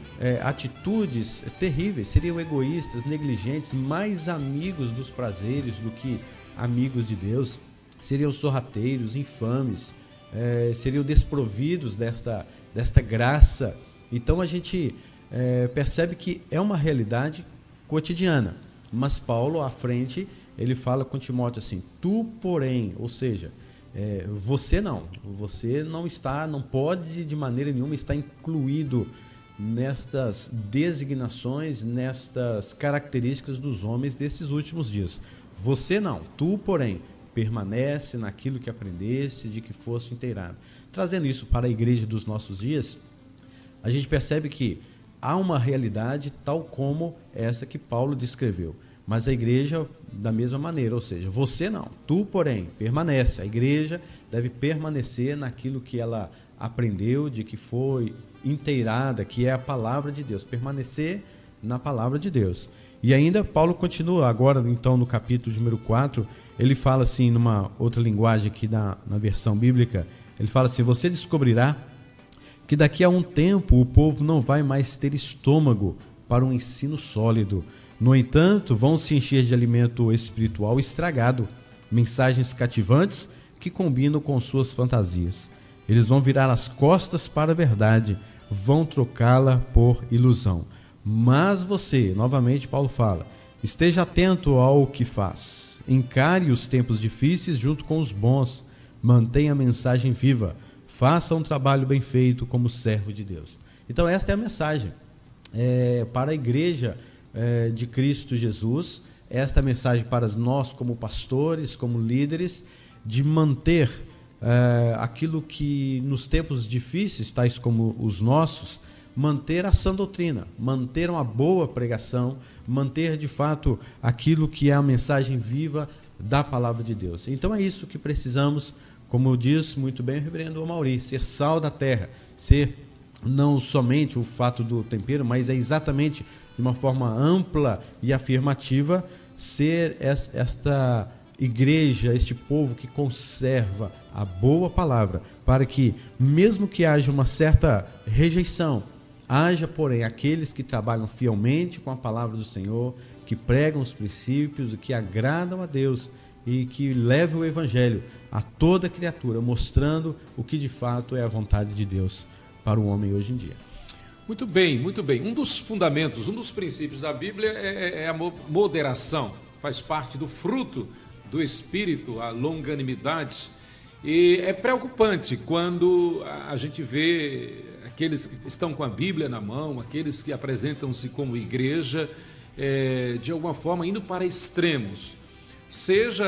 atitudes terríveis, seriam egoístas, negligentes, mais amigos dos prazeres do que amigos de Deus, seriam sorrateiros, infames, seriam desprovidos desta graça. Então a gente percebe que é uma realidade cotidiana, mas Paulo à frente ele fala com Timóteo assim: tu porém, ou seja, você não está, não pode de maneira nenhuma estar incluído nestas designações, nestas características dos homens desses últimos dias. Você não, tu, porém, permanece naquilo que aprendeste, de que foste inteirado. Trazendo isso para a igreja dos nossos dias, a gente percebe que há uma realidade tal como essa que Paulo descreveu, mas a igreja da mesma maneira, ou seja, você não, tu, porém, permanece. A igreja deve permanecer naquilo que ela aprendeu, de que foi inteirada, que é a palavra de Deus, permanecer na palavra de Deus. E ainda Paulo continua agora, então, no capítulo número 4, ele fala assim, numa outra linguagem aqui na versão bíblica, ele fala assim: você descobrirá que daqui a um tempo o povo não vai mais ter estômago para um ensino sólido. No entanto, vão se encher de alimento espiritual estragado, mensagens cativantes que combinam com suas fantasias. Eles vão virar as costas para a verdade, vão trocá-la por ilusão. Mas você, novamente Paulo fala, esteja atento ao que faz. Encare os tempos difíceis junto com os bons. Mantenha a mensagem viva. Faça um trabalho bem feito como servo de Deus. Então esta é a mensagem para a igreja de Cristo Jesus. Esta é a mensagem para nós como pastores, como líderes, de manter aquilo que nos tempos difíceis, tais como os nossos, manter a sã doutrina, manter uma boa pregação, manter de fato aquilo que é a mensagem viva da palavra de Deus. Então é isso que precisamos, como diz muito bem o reverendo Amauri, ser sal da terra, ser não somente o fato do tempero, mas é exatamente de uma forma ampla e afirmativa, ser esta igreja, este povo que conserva a boa palavra, para que, mesmo que haja uma certa rejeição, haja, porém, aqueles que trabalham fielmente com a palavra do Senhor, que pregam os princípios, que agradam a Deus e que levam o evangelho a toda criatura, mostrando o que de fato é a vontade de Deus para o homem hoje em dia. Muito bem, muito bem. Um dos fundamentos, um dos princípios da Bíblia é a moderação. Faz parte do fruto do Espírito, a longanimidade. E é preocupante quando a gente vê aqueles que estão com a Bíblia na mão, aqueles que apresentam-se como igreja, de alguma forma indo para extremos, seja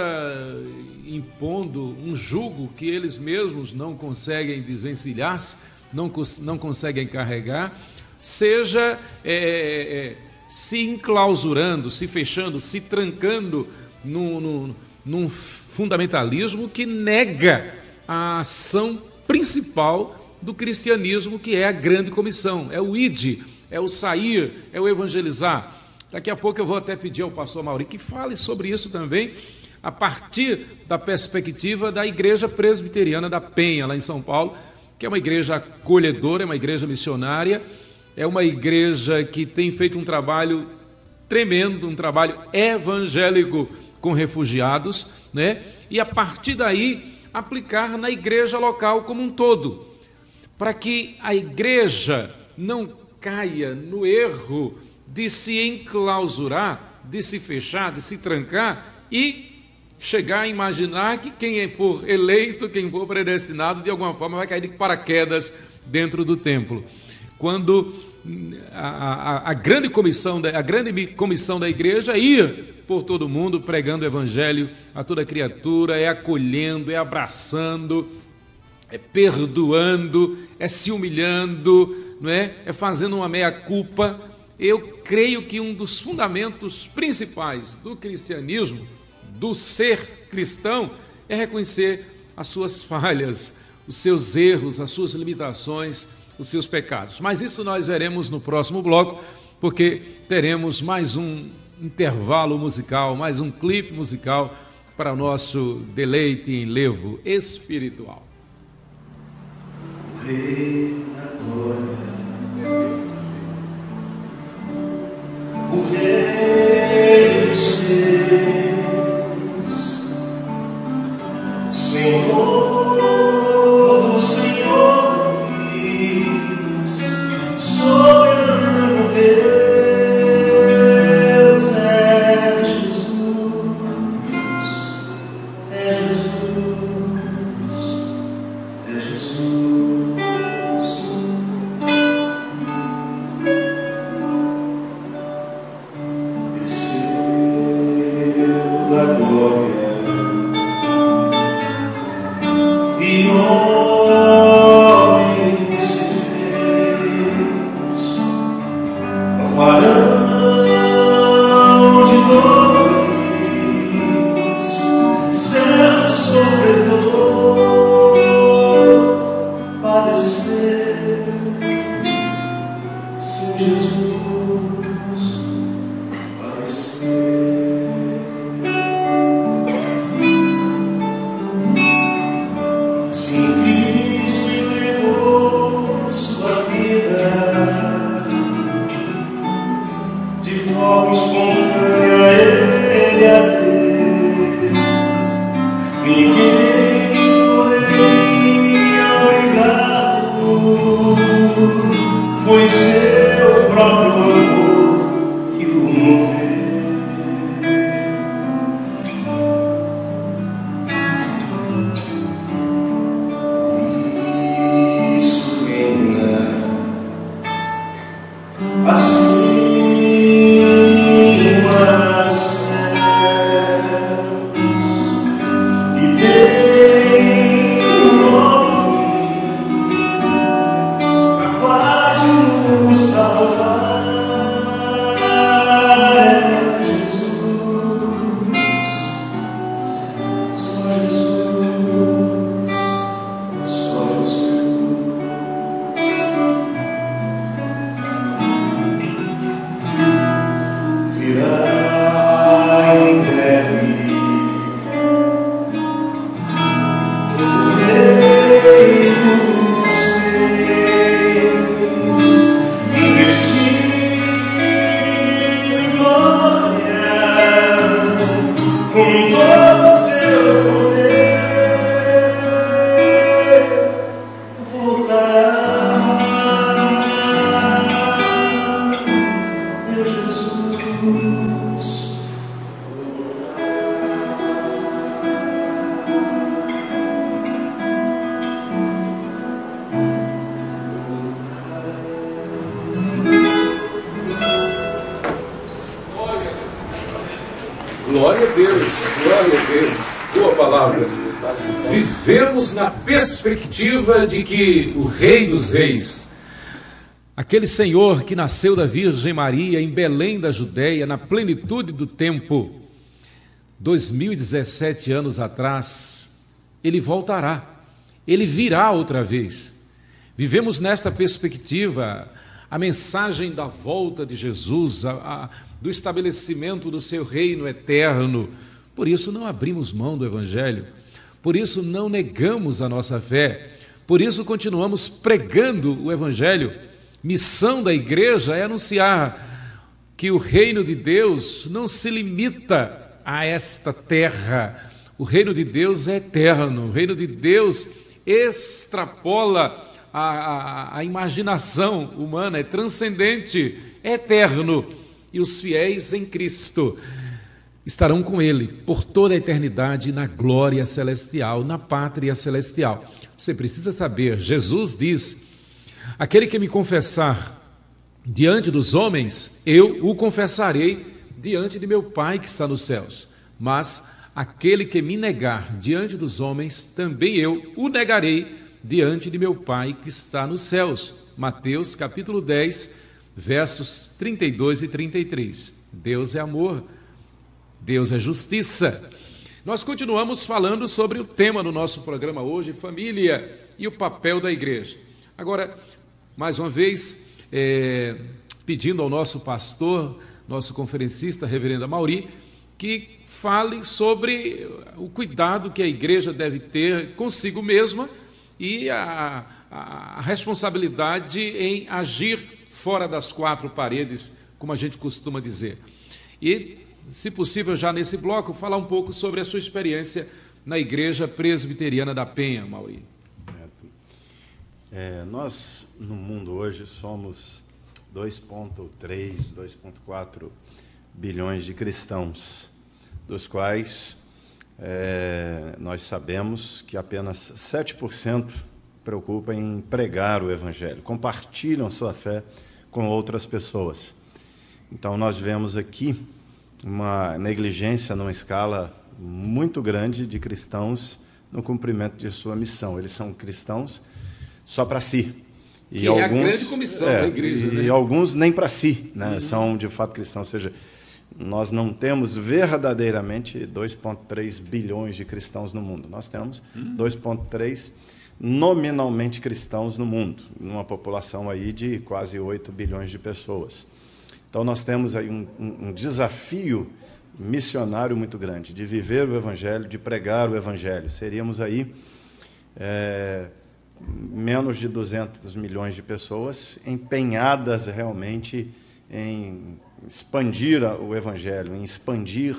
impondo um jugo que eles mesmos não conseguem desvencilhar-se, não conseguem carregar, seja se enclausurando, se fechando, se trancando num fundamentalismo que nega a ação principal do cristianismo, que é a grande comissão, é o ide, é o sair, é o evangelizar. Daqui a pouco eu vou até pedir ao pastor Amauri que fale sobre isso também, a partir da perspectiva da Igreja Presbiteriana da Penha, lá em São Paulo, que é uma igreja acolhedora, é uma igreja missionária, é uma igreja que tem feito um trabalho tremendo, um trabalho evangélico com refugiados, né? E a partir daí aplicar na igreja local como um todo, para que a igreja não caia no erro de se enclausurar, de se fechar, de se trancar e chegar a imaginar que quem for eleito, quem for predestinado, de alguma forma vai cair de paraquedas dentro do templo. Quando a grande comissão da igreja é ir por todo mundo pregando o evangelho a toda criatura, é acolhendo, é abraçando, é perdoando, é se humilhando, não é? É fazendo uma meia-culpa. Eu creio que um dos fundamentos principais do cristianismo, do ser cristão, é reconhecer as suas falhas, os seus erros, as suas limitações, os seus pecados. Mas isso nós veremos no próximo bloco, porque teremos mais um intervalo musical, mais um clipe musical para o nosso deleite em enlevo espiritual. Rei agora, o Rei dos Reis, Senhor dos Senhores, soberano Deus, é Jesus, é Jesus, é Jesus. de homem se fez, varão de dores, servo sofredor, padecer, seu Jesus, padecer. Espontânea ele a ter, ninguém poderia obrigá-lo, foi seu próprio amor que o moveu. Isso reina assim. Glória a Deus, glória a Deus. Tua palavra. Vivemos na perspectiva de que o Rei dos Reis, aquele Senhor que nasceu da Virgem Maria em Belém da Judéia, na plenitude do tempo, 2017 anos atrás, ele voltará, ele virá outra vez. Vivemos nesta perspectiva a mensagem da volta de Jesus, do estabelecimento do seu reino eterno. Por isso não abrimos mão do Evangelho, por isso não negamos a nossa fé, por isso continuamos pregando o Evangelho. Missão da igreja é anunciar que o reino de Deus não se limita a esta terra. O reino de Deus é eterno, o reino de Deus extrapola a imaginação humana, é transcendente, é eterno. E os fiéis em Cristo estarão com Ele por toda a eternidade na glória celestial, na pátria celestial. Você precisa saber, Jesus diz: aquele que me confessar diante dos homens, eu o confessarei diante de meu Pai que está nos céus. Mas aquele que me negar diante dos homens, também eu o negarei diante de meu Pai que está nos céus. Mateus capítulo 10, versos 32 e 33. Deus é amor, Deus é justiça. Nós continuamos falando sobre o tema do nosso programa hoje, família e o papel da igreja. Agora, mais uma vez, pedindo ao nosso pastor, nosso conferencista, reverendo Amaury, que fale sobre o cuidado que a igreja deve ter consigo mesma e a responsabilidade em agir fora das quatro paredes, como a gente costuma dizer. E, se possível, já nesse bloco, falar um pouco sobre a sua experiência na Igreja Presbiteriana da Penha, Amaury. Certo. Nós, no mundo hoje, somos 2,3, 2,4 bilhões de cristãos, dos quais nós sabemos que apenas 7% preocupam em pregar o Evangelho, compartilham sua fé com outras pessoas. Então, nós vemos aqui uma negligência numa escala muito grande de cristãos no cumprimento de sua missão. Eles são cristãos só para si. Que é a grande comissão da igreja. E alguns nem para si, né? São de fato cristãos. Ou seja, nós não temos verdadeiramente 2,3 bilhões de cristãos no mundo. Nós temos 2,3 nominalmente cristãos no mundo, numa população aí de quase 8 bilhões de pessoas. Então nós temos aí um desafio missionário muito grande, de viver o Evangelho, de pregar o Evangelho. Seríamos aí menos de 200 milhões de pessoas empenhadas realmente em expandir o Evangelho, em expandir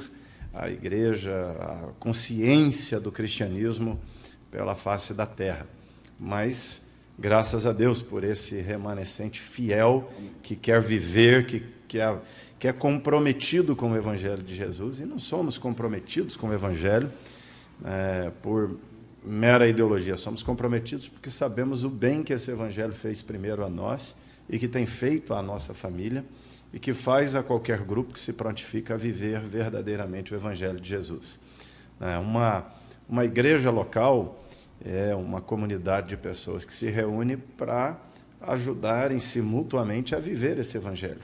a igreja, a consciência do cristianismo pela face da terra. Mas, graças a Deus por esse remanescente fiel que quer viver, que é comprometido com o Evangelho de Jesus, e não somos comprometidos com o Evangelho por mera ideologia, somos comprometidos porque sabemos o bem que esse Evangelho fez primeiro a nós e que tem feito à nossa família e que faz a qualquer grupo que se prontifica a viver verdadeiramente o Evangelho de Jesus. Uma igreja local é uma comunidade de pessoas que se reúne para ajudarem-se mutuamente a viver esse Evangelho.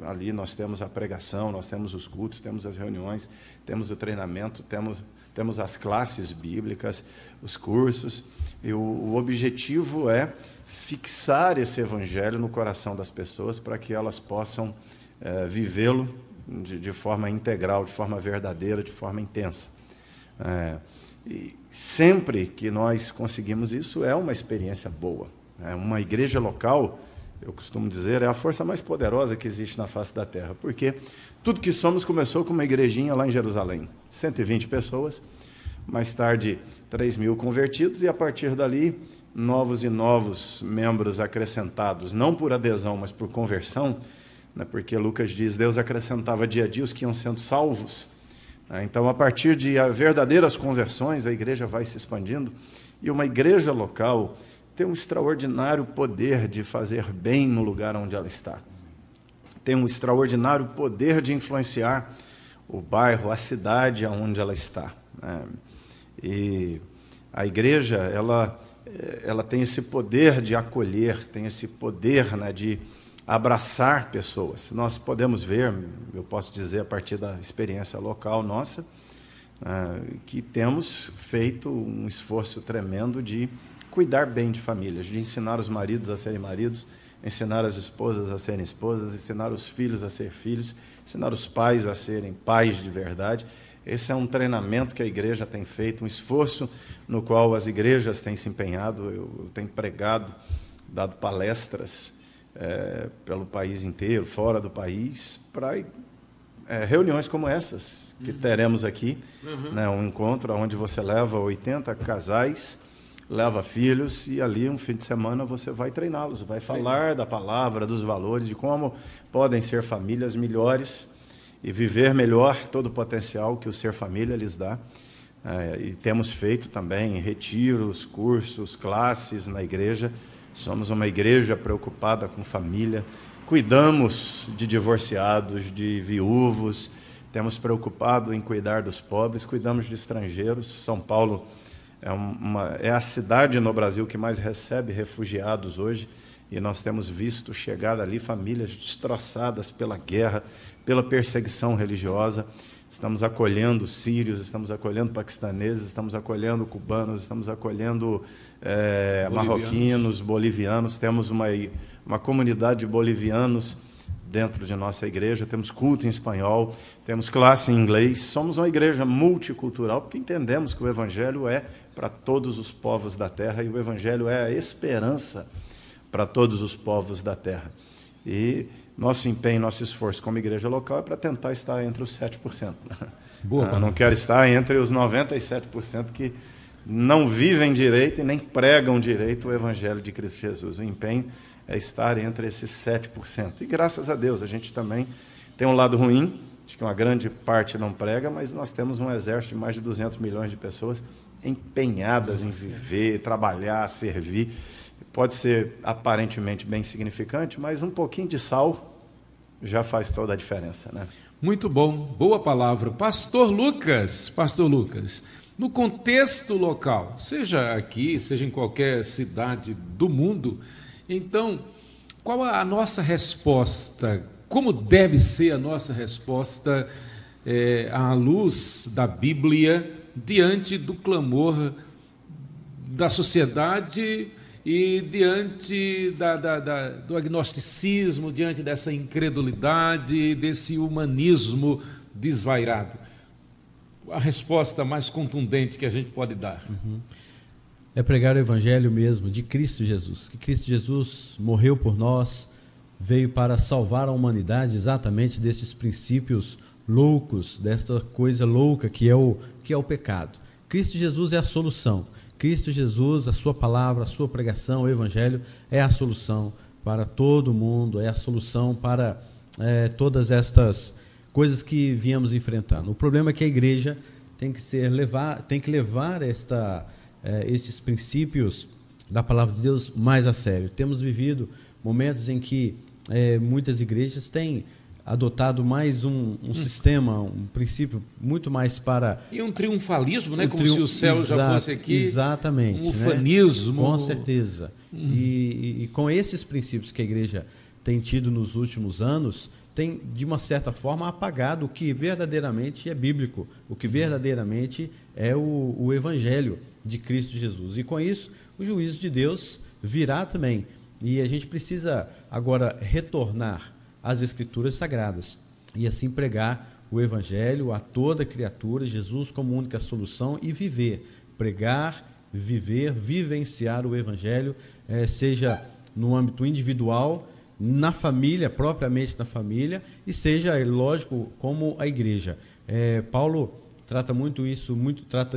Ali nós temos a pregação, nós temos os cultos, temos as reuniões, temos o treinamento, temos as classes bíblicas, os cursos, e o objetivo é fixar esse Evangelho no coração das pessoas para que elas possam vivê-lo de forma integral, de forma verdadeira, de forma intensa. E sempre que nós conseguimos isso, é uma experiência boa. Uma igreja local, eu costumo dizer, é a força mais poderosa que existe na face da terra, porque tudo que somos começou com uma igrejinha lá em Jerusalém, 120 pessoas, mais tarde 3.000 convertidos, e a partir dali, novos e novos membros acrescentados, não por adesão, mas por conversão, né, porque Lucas diz, Deus acrescentava dia a dia os que iam sendo salvos. Então, a partir de verdadeiras conversões, a igreja vai se expandindo, e uma igreja local tem um extraordinário poder de fazer bem no lugar onde ela está. Tem um extraordinário poder de influenciar o bairro, a cidade onde ela está. E a igreja, ela tem esse poder de acolher, tem esse poder, né, de abraçar pessoas. Nós podemos ver, eu posso dizer a partir da experiência local nossa, que temos feito um esforço tremendo de cuidar bem de famílias, de ensinar os maridos a serem maridos, ensinar as esposas a serem esposas, ensinar os filhos a serem filhos, ensinar os pais a serem pais de verdade. Esse é um treinamento que a igreja tem feito, um esforço no qual as igrejas têm se empenhado. Eu tenho pregado, dado palestras pelo país inteiro, fora do país, para reuniões como essas que teremos aqui, né, um encontro onde você leva 80 casais, leva filhos, e ali um fim de semana você vai treiná-los, vai falar da palavra, dos valores, de como podem ser famílias melhores e viver melhor todo o potencial que o ser família lhes dá. E temos feito também retiros, cursos, classes na igreja. Somos uma igreja preocupada com família, cuidamos de divorciados, de viúvos, temos preocupado em cuidar dos pobres, cuidamos de estrangeiros. São Paulo é a cidade no Brasil que mais recebe refugiados hoje, e nós temos visto chegar ali famílias destroçadas pela guerra, pela perseguição religiosa. Estamos acolhendo sírios, estamos acolhendo paquistaneses, estamos acolhendo cubanos, estamos acolhendo marroquinos, bolivianos. Temos uma comunidade de bolivianos dentro de nossa igreja, temos culto em espanhol, temos classe em inglês. Somos uma igreja multicultural, porque entendemos que o Evangelho é para todos os povos da terra, e o Evangelho é a esperança para todos os povos da terra. E nosso empenho, nosso esforço como igreja local é para tentar estar entre os 7%. Boa, não quero estar entre os 97% que não vivem direito e nem pregam direito o Evangelho de Cristo Jesus. O empenho é estar entre esses 7%. E graças a Deus, a gente também tem um lado ruim, de que uma grande parte não prega, mas nós temos um exército de mais de 200 milhões de pessoas empenhadas em viver, trabalhar, servir. Pode ser aparentemente bem insignificante, mas um pouquinho de sal já faz toda a diferença, né? Muito bom, boa palavra. Pastor Lucas, no contexto local, seja aqui, seja em qualquer cidade do mundo. Então, qual a nossa resposta? Como deve ser a nossa resposta à luz da Bíblia diante do clamor da sociedade e diante do agnosticismo, diante dessa incredulidade, desse humanismo desvairado? A resposta mais contundente que a gente pode dar é pregar o evangelho mesmo de Cristo Jesus, que Cristo Jesus morreu por nós, veio para salvar a humanidade exatamente destes princípios loucos, desta coisa louca que é o pecado. Cristo Jesus é a solução. Cristo Jesus, a sua palavra, a sua pregação, o evangelho é a solução para todo mundo, é a solução para todas estas coisas que viemos enfrentando. O problema é que a igreja tem que levar estes princípios da palavra de Deus mais a sério. Temos vivido momentos em que muitas igrejas têm adotado mais um sistema, um princípio muito mais para... E um triunfalismo, né? Como se o céu já fosse aqui. Exatamente. Um ufanismo. Com certeza. E com esses princípios que a igreja tem tido nos últimos anos, tem, de uma certa forma, apagado o que verdadeiramente é bíblico, o que verdadeiramente é o evangelho de Cristo Jesus. E com isso, o juízo de Deus virá também. E a gente precisa agora retornar às Escrituras Sagradas e assim pregar o evangelho a toda criatura, Jesus como única solução, e pregar, vivenciar o evangelho, seja no âmbito individual, na família, propriamente na família, e seja, lógico, como a igreja. Paulo trata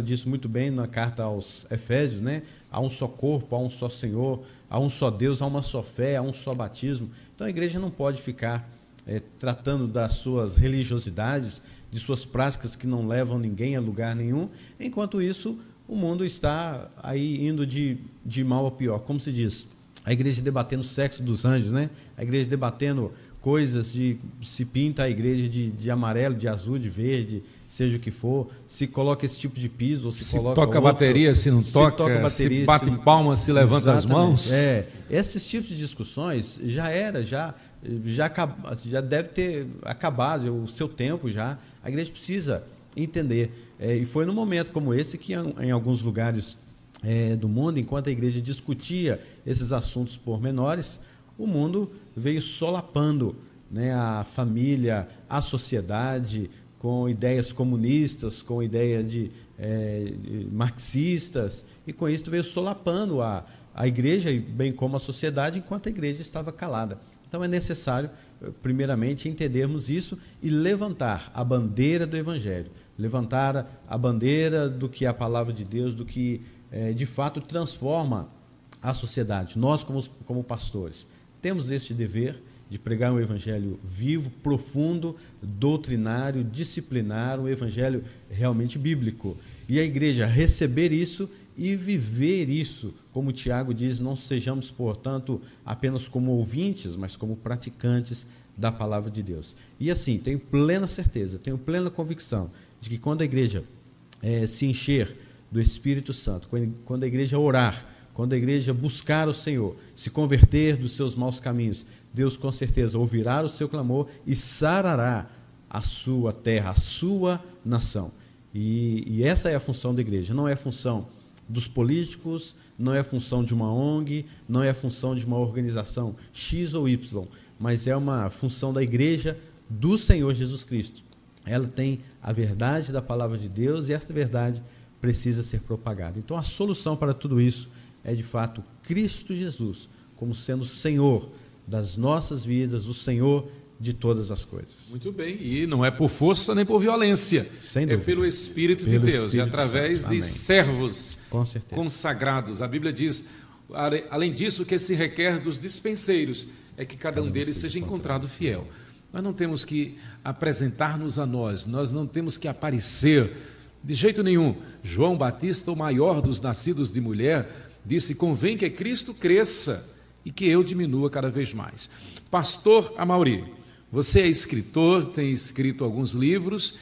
disso muito bem na carta aos Efésios, né? Há um só corpo, há um só Senhor, há um só Deus, há uma só fé, há um só batismo. Então a igreja não pode ficar tratando das suas religiosidades, de suas práticas que não levam ninguém a lugar nenhum. Enquanto isso, o mundo está aí indo de mal a pior. Como se diz, a igreja debatendo o sexo dos anjos, né? A igreja debatendo coisas se pinta a igreja de amarelo, de azul, de verde, seja o que for, se coloca esse tipo de piso, ou se coloca toca outro, bateria, se não toca, se bate palma, se levanta as mãos. Esses tipos de discussões já deve ter acabado o seu tempo já. A igreja precisa entender. E foi num momento como esse que em alguns lugares do mundo, enquanto a igreja discutia esses assuntos pormenores, o mundo veio solapando, né, a família, a sociedade, com ideias comunistas, com ideias marxistas, e com isso veio solapando a igreja, bem como a sociedade, enquanto a igreja estava calada. Então é necessário, primeiramente, entendermos isso e levantar a bandeira do evangelho, levantar a bandeira do que é a palavra de Deus, do que de fato transforma a sociedade. Nós, como pastores, temos este dever de pregar um evangelho vivo, profundo, doutrinário, disciplinar, um evangelho realmente bíblico. E a igreja receber isso e viver isso, como Tiago diz, não sejamos, portanto, apenas como ouvintes, mas como praticantes da palavra de Deus. E assim, tenho plena certeza, tenho plena convicção de que quando a igreja se encher do Espírito Santo, quando a igreja orar, quando a igreja buscar o Senhor, se converter dos seus maus caminhos, Deus com certeza ouvirá o seu clamor e sarará a sua terra, a sua nação. E essa é a função da igreja, não é a função dos políticos, não é a função de uma ONG, não é a função de uma organização X ou Y, mas é uma função da igreja do Senhor Jesus Cristo. Ela tem a verdade da palavra de Deus e esta verdade precisa ser propagada. Então a solução para tudo isso é de fato Cristo Jesus, como sendo o Senhor das nossas vidas, o Senhor de todas as coisas. Muito bem, e não é por força nem por violência, é pelo Espírito de Deus, e através de servos consagrados. A Bíblia diz, além disso, que se requer dos dispenseiros, é que cada um deles seja encontrado fiel. Nós não temos que apresentar-nos a nós não temos que aparecer de jeito nenhum. João Batista, o maior dos nascidos de mulher, disse: convém que Cristo cresça e que eu diminua cada vez mais. Pastor Amaury, você é escritor, tem escrito alguns livros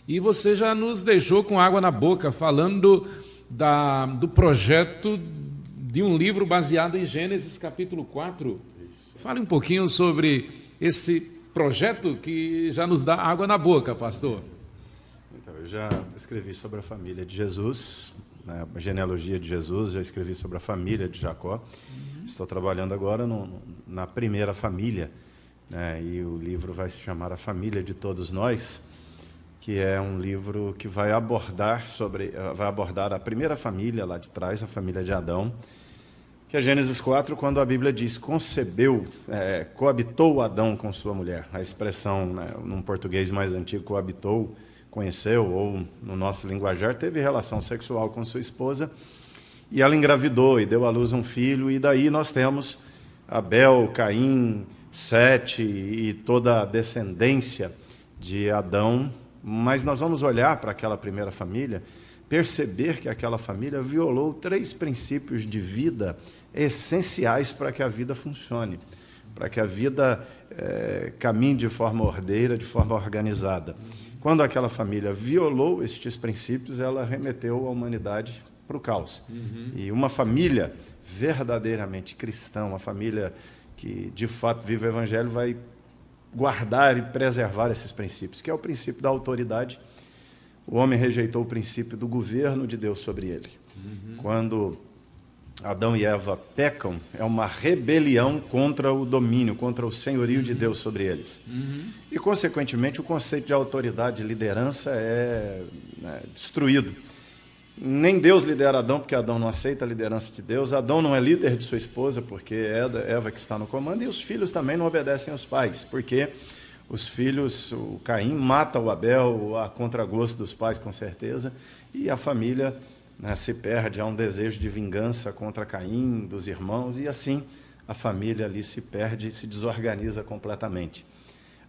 E você já nos deixou com água na boca, falando do projeto de um livro baseado em Gênesis capítulo 4. Fale um pouquinho sobre esse projeto que já nos dá água na boca, pastor. Então, eu já escrevi sobre a família de Jesus, né, a genealogia de Jesus, já escrevi sobre a família de Jacó. Estou trabalhando agora na primeira família, né, e o livro vai se chamar A Família de Todos Nós, que é um livro que vai abordar a primeira família lá de trás, a família de Adão, que é Gênesis 4, quando a Bíblia diz, coabitou Adão com sua mulher. A expressão, né, num português mais antigo, coabitou, conheceu, ou no nosso linguajar, teve relação sexual com sua esposa, e ela engravidou e deu à luz um filho, e daí nós temos Abel, Caim, Sete e toda a descendência de Adão. Mas nós vamos olhar para aquela primeira família, perceber que aquela família violou 3 princípios de vida essenciais para que a vida funcione, para que a vida caminhe de forma ordeira, de forma organizada. Quando aquela família violou estes princípios, ela remeteu a humanidade para o caos. E uma família verdadeiramente cristã, uma família que de fato vive o Evangelho, vai guardar e preservar esses princípios, que é o princípio da autoridade. O homem rejeitou o princípio do governo de Deus sobre ele. Quando Adão e Eva pecam, é uma rebelião contra o domínio, contra o senhorio de Deus sobre eles. E, consequentemente, o conceito de autoridade e liderança é destruído. Nem Deus lidera Adão, porque Adão não aceita a liderança de Deus. Adão não é líder de sua esposa, porque é Eva que está no comando. E os filhos também não obedecem aos pais, porque os filhos, o Caim mata o Abel a contragosto dos pais, com certeza, e a família se perde. Há um desejo de vingança contra Caim, dos irmãos, e assim a família ali se perde, se desorganiza completamente.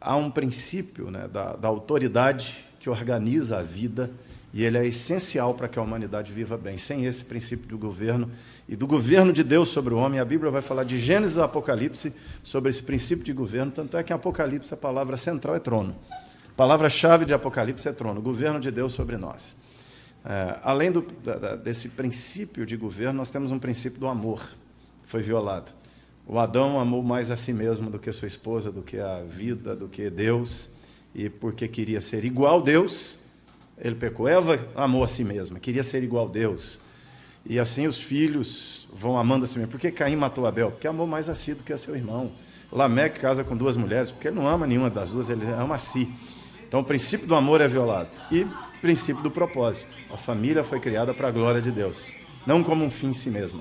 Há um princípio da autoridade que organiza a vida, e ele é essencial para que a humanidade viva bem. Sem esse princípio do governo e do governo de Deus sobre o homem, a Bíblia vai falar de Gênesis a Apocalipse sobre esse princípio de governo, tanto é que em Apocalipse a palavra central é trono. A palavra-chave de Apocalipse é trono, o governo de Deus sobre nós. Além desse princípio de governo, nós temos um princípio do amor, que foi violado. O Adão amou mais a si mesmo do que sua esposa, do que a vida, do que Deus, e porque queria ser igual a Deus, ele pecou. Eva amou a si mesma, queria ser igual a Deus. E assim os filhos vão amando a si mesmo. Por que Caim matou Abel? Porque amou mais a si do que a seu irmão. Lameque casa com 2 mulheres, porque ele não ama nenhuma das duas, ele ama a si. Então o princípio do amor é violado. E o princípio do propósito. A família foi criada para a glória de Deus, não como um fim em si mesma.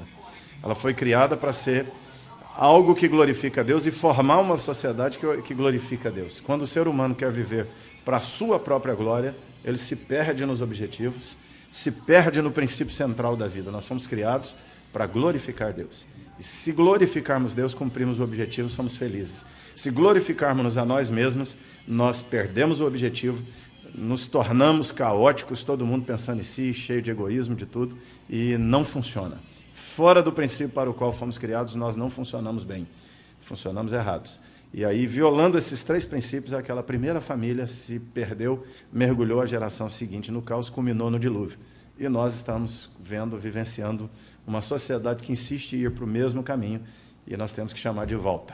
Ela foi criada para ser algo que glorifica a Deus e formar uma sociedade que glorifica a Deus. Quando o ser humano quer viver para a sua própria glória, ele se perde nos objetivos, se perde no princípio central da vida. Nós fomos criados para glorificar Deus. E se glorificarmos Deus, cumprimos o objetivo, somos felizes. Se glorificarmos a nós mesmos, nós perdemos o objetivo, nos tornamos caóticos, todo mundo pensando em si, cheio de egoísmo, de tudo, e não funciona. Fora do princípio para o qual fomos criados, nós não funcionamos bem, funcionamos errados. E aí, violando esses 3 princípios, aquela primeira família se perdeu, mergulhou a geração seguinte no caos, culminou no dilúvio. E nós estamos vivenciando uma sociedade que insiste em ir para o mesmo caminho, e nós temos que chamar de volta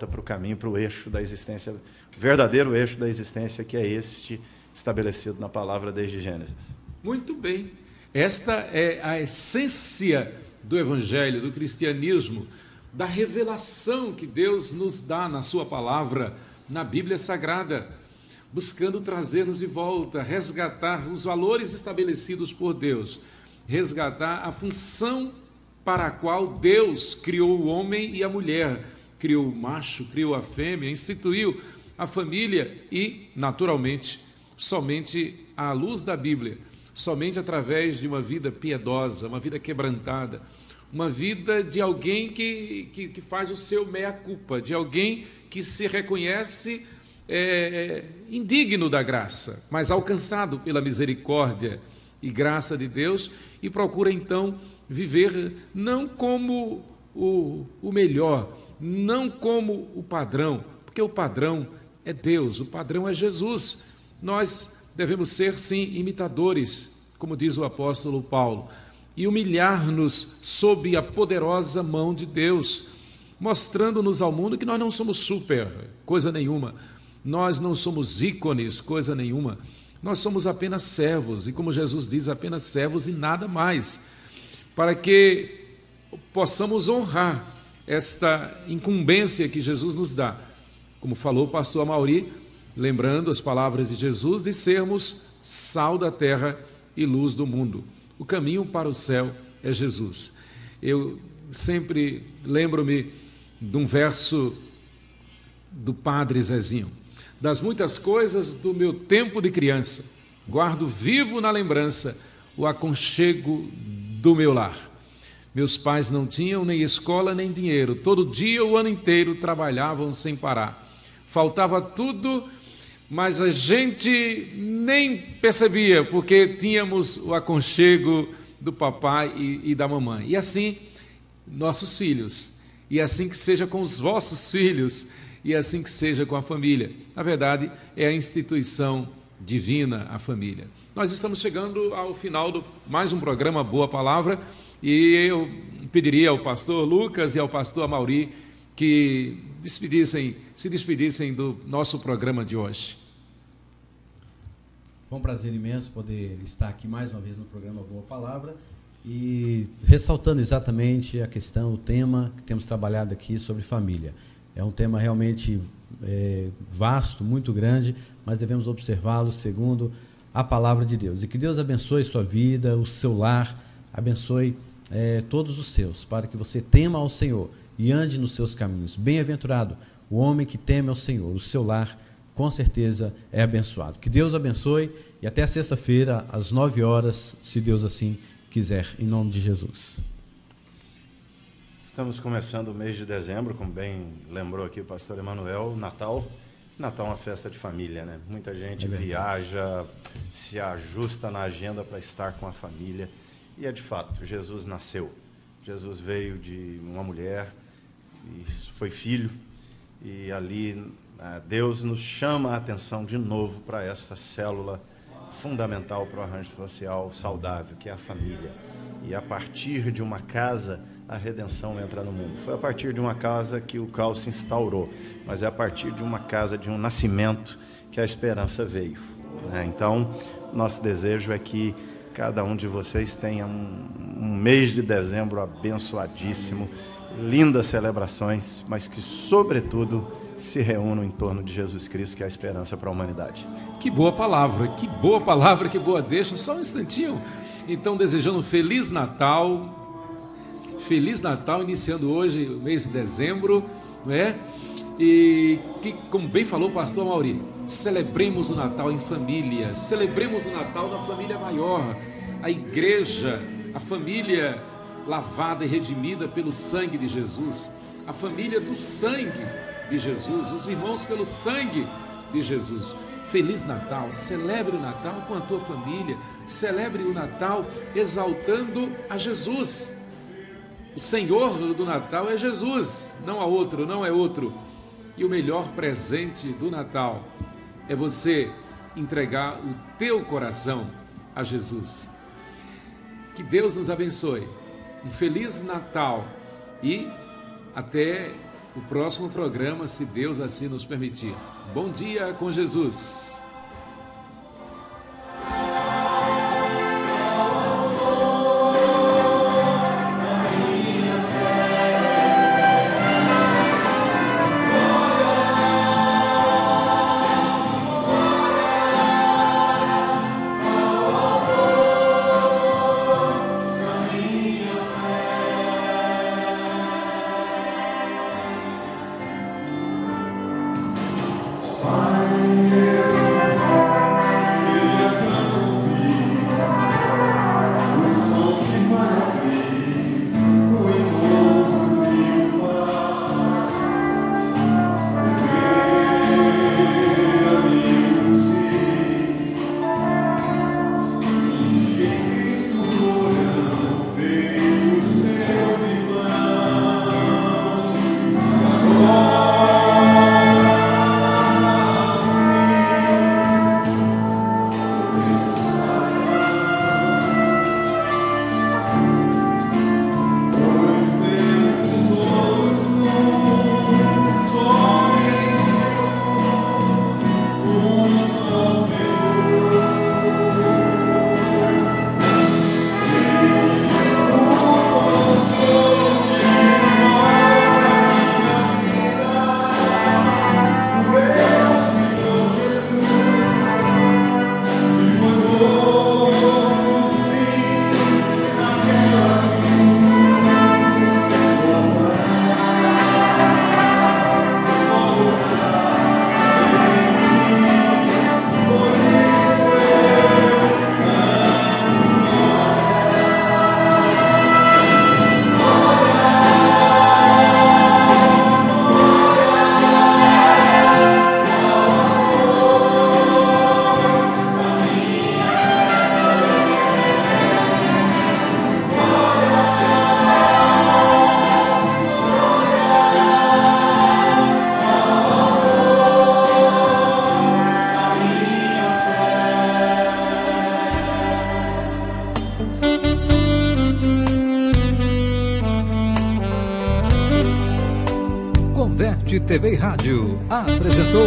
para o caminho, para o eixo da existência, o verdadeiro eixo da existência, que é este estabelecido na palavra desde Gênesis. Muito bem. Esta é a essência do Evangelho, do cristianismo, da revelação que Deus nos dá na sua palavra, na Bíblia Sagrada, buscando trazer-nos de volta, resgatar os valores estabelecidos por Deus, resgatar a função para a qual Deus criou o homem e a mulher, criou o macho, criou a fêmea, instituiu a família e, naturalmente, somente à luz da Bíblia, somente através de uma vida piedosa, uma vida quebrantada, uma vida de alguém que faz o seu meia-culpa, de alguém que se reconhece indigno da graça, mas alcançado pela misericórdia e graça de Deus, e procura então viver não como o melhor, não como o padrão, porque o padrão é Deus, o padrão é Jesus. Nós devemos ser, sim, imitadores, como diz o apóstolo Paulo, e humilhar-nos sob a poderosa mão de Deus, mostrando-nos ao mundo que nós não somos super, coisa nenhuma, nós não somos ícones, coisa nenhuma, nós somos apenas servos, e como Jesus diz, apenas servos e nada mais, para que possamos honrar esta incumbência que Jesus nos dá, como falou o pastor Amauri, lembrando as palavras de Jesus, de sermos sal da terra e luz do mundo. O caminho para o céu é Jesus. Eu sempre lembro-me de um verso do Padre Zezinho. Das muitas coisas do meu tempo de criança, guardo vivo na lembrança o aconchego do meu lar. Meus pais não tinham nem escola nem dinheiro. Todo dia, o ano inteiro, trabalhavam sem parar. Faltava tudo, mas a gente nem percebia, porque tínhamos o aconchego do papai e da mamãe. E assim, nossos filhos. E assim que seja com os vossos filhos. E assim que seja com a família. Na verdade, é a instituição divina, a família. Nós estamos chegando ao final de mais um programa Boa Palavra. E eu pediria ao pastor Lucas e ao pastor Amauri que se despedissem do nosso programa de hoje. Foi um prazer imenso poder estar aqui mais uma vez no programa Boa Palavra e ressaltando exatamente a questão, o tema que temos trabalhado aqui sobre família. É um tema realmente vasto, muito grande, mas devemos observá-lo segundo a palavra de Deus. E que Deus abençoe sua vida, o seu lar, abençoe todos os seus, para que você tema ao Senhor e ande nos seus caminhos. Bem-aventurado o homem que teme ao Senhor, o seu lar com certeza é abençoado. Que Deus abençoe e até sexta-feira às 9 horas, se Deus assim quiser, em nome de Jesus. Estamos começando o mês de dezembro, como bem lembrou aqui o pastor Emanuel, Natal. Natal é uma festa de família, né? Muita gente viaja, se ajusta na agenda para estar com a família. E é de fato, Jesus nasceu. Jesus veio de uma mulher, e foi filho, e ali Deus nos chama a atenção de novo para essa célula fundamental para o arranjo social saudável, que é a família. E a partir de uma casa, a redenção entra no mundo. Foi a partir de uma casa que o caos se instaurou, mas é a partir de uma casa, de um nascimento, que a esperança veio. Então, nosso desejo é que cada um de vocês tenha um mês de dezembro abençoadíssimo, lindas celebrações, mas que, sobretudo, se reúnam em torno de Jesus Cristo, que é a esperança para a humanidade. Que boa palavra, que boa palavra, que boa deixa. Só um instantinho. Então, desejando um Feliz Natal, iniciando hoje o mês de dezembro, não é? E que, como bem falou o pastor Amauri, celebremos o Natal em família, celebremos o Natal na família maior, a igreja, a família lavada e redimida pelo sangue de Jesus, a família do sangue de Jesus, os irmãos pelo sangue de Jesus. Feliz Natal, celebre o Natal com a tua família, celebre o Natal exaltando a Jesus. O Senhor do Natal é Jesus, não há outro, não é outro. E o melhor presente do Natal é você entregar o teu coração a Jesus. Que Deus nos abençoe. Um Feliz Natal e até o próximo programa, se Deus assim nos permitir. Bom dia com Jesus. Find you. Converte TV e Rádio apresentou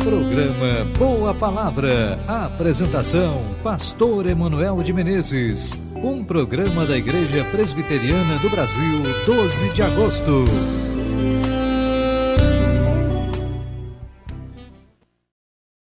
programa Boa Palavra. Apresentação Pastor Emanuel de Menezes. Um programa da Igreja Presbiteriana do Brasil, 12 de agosto.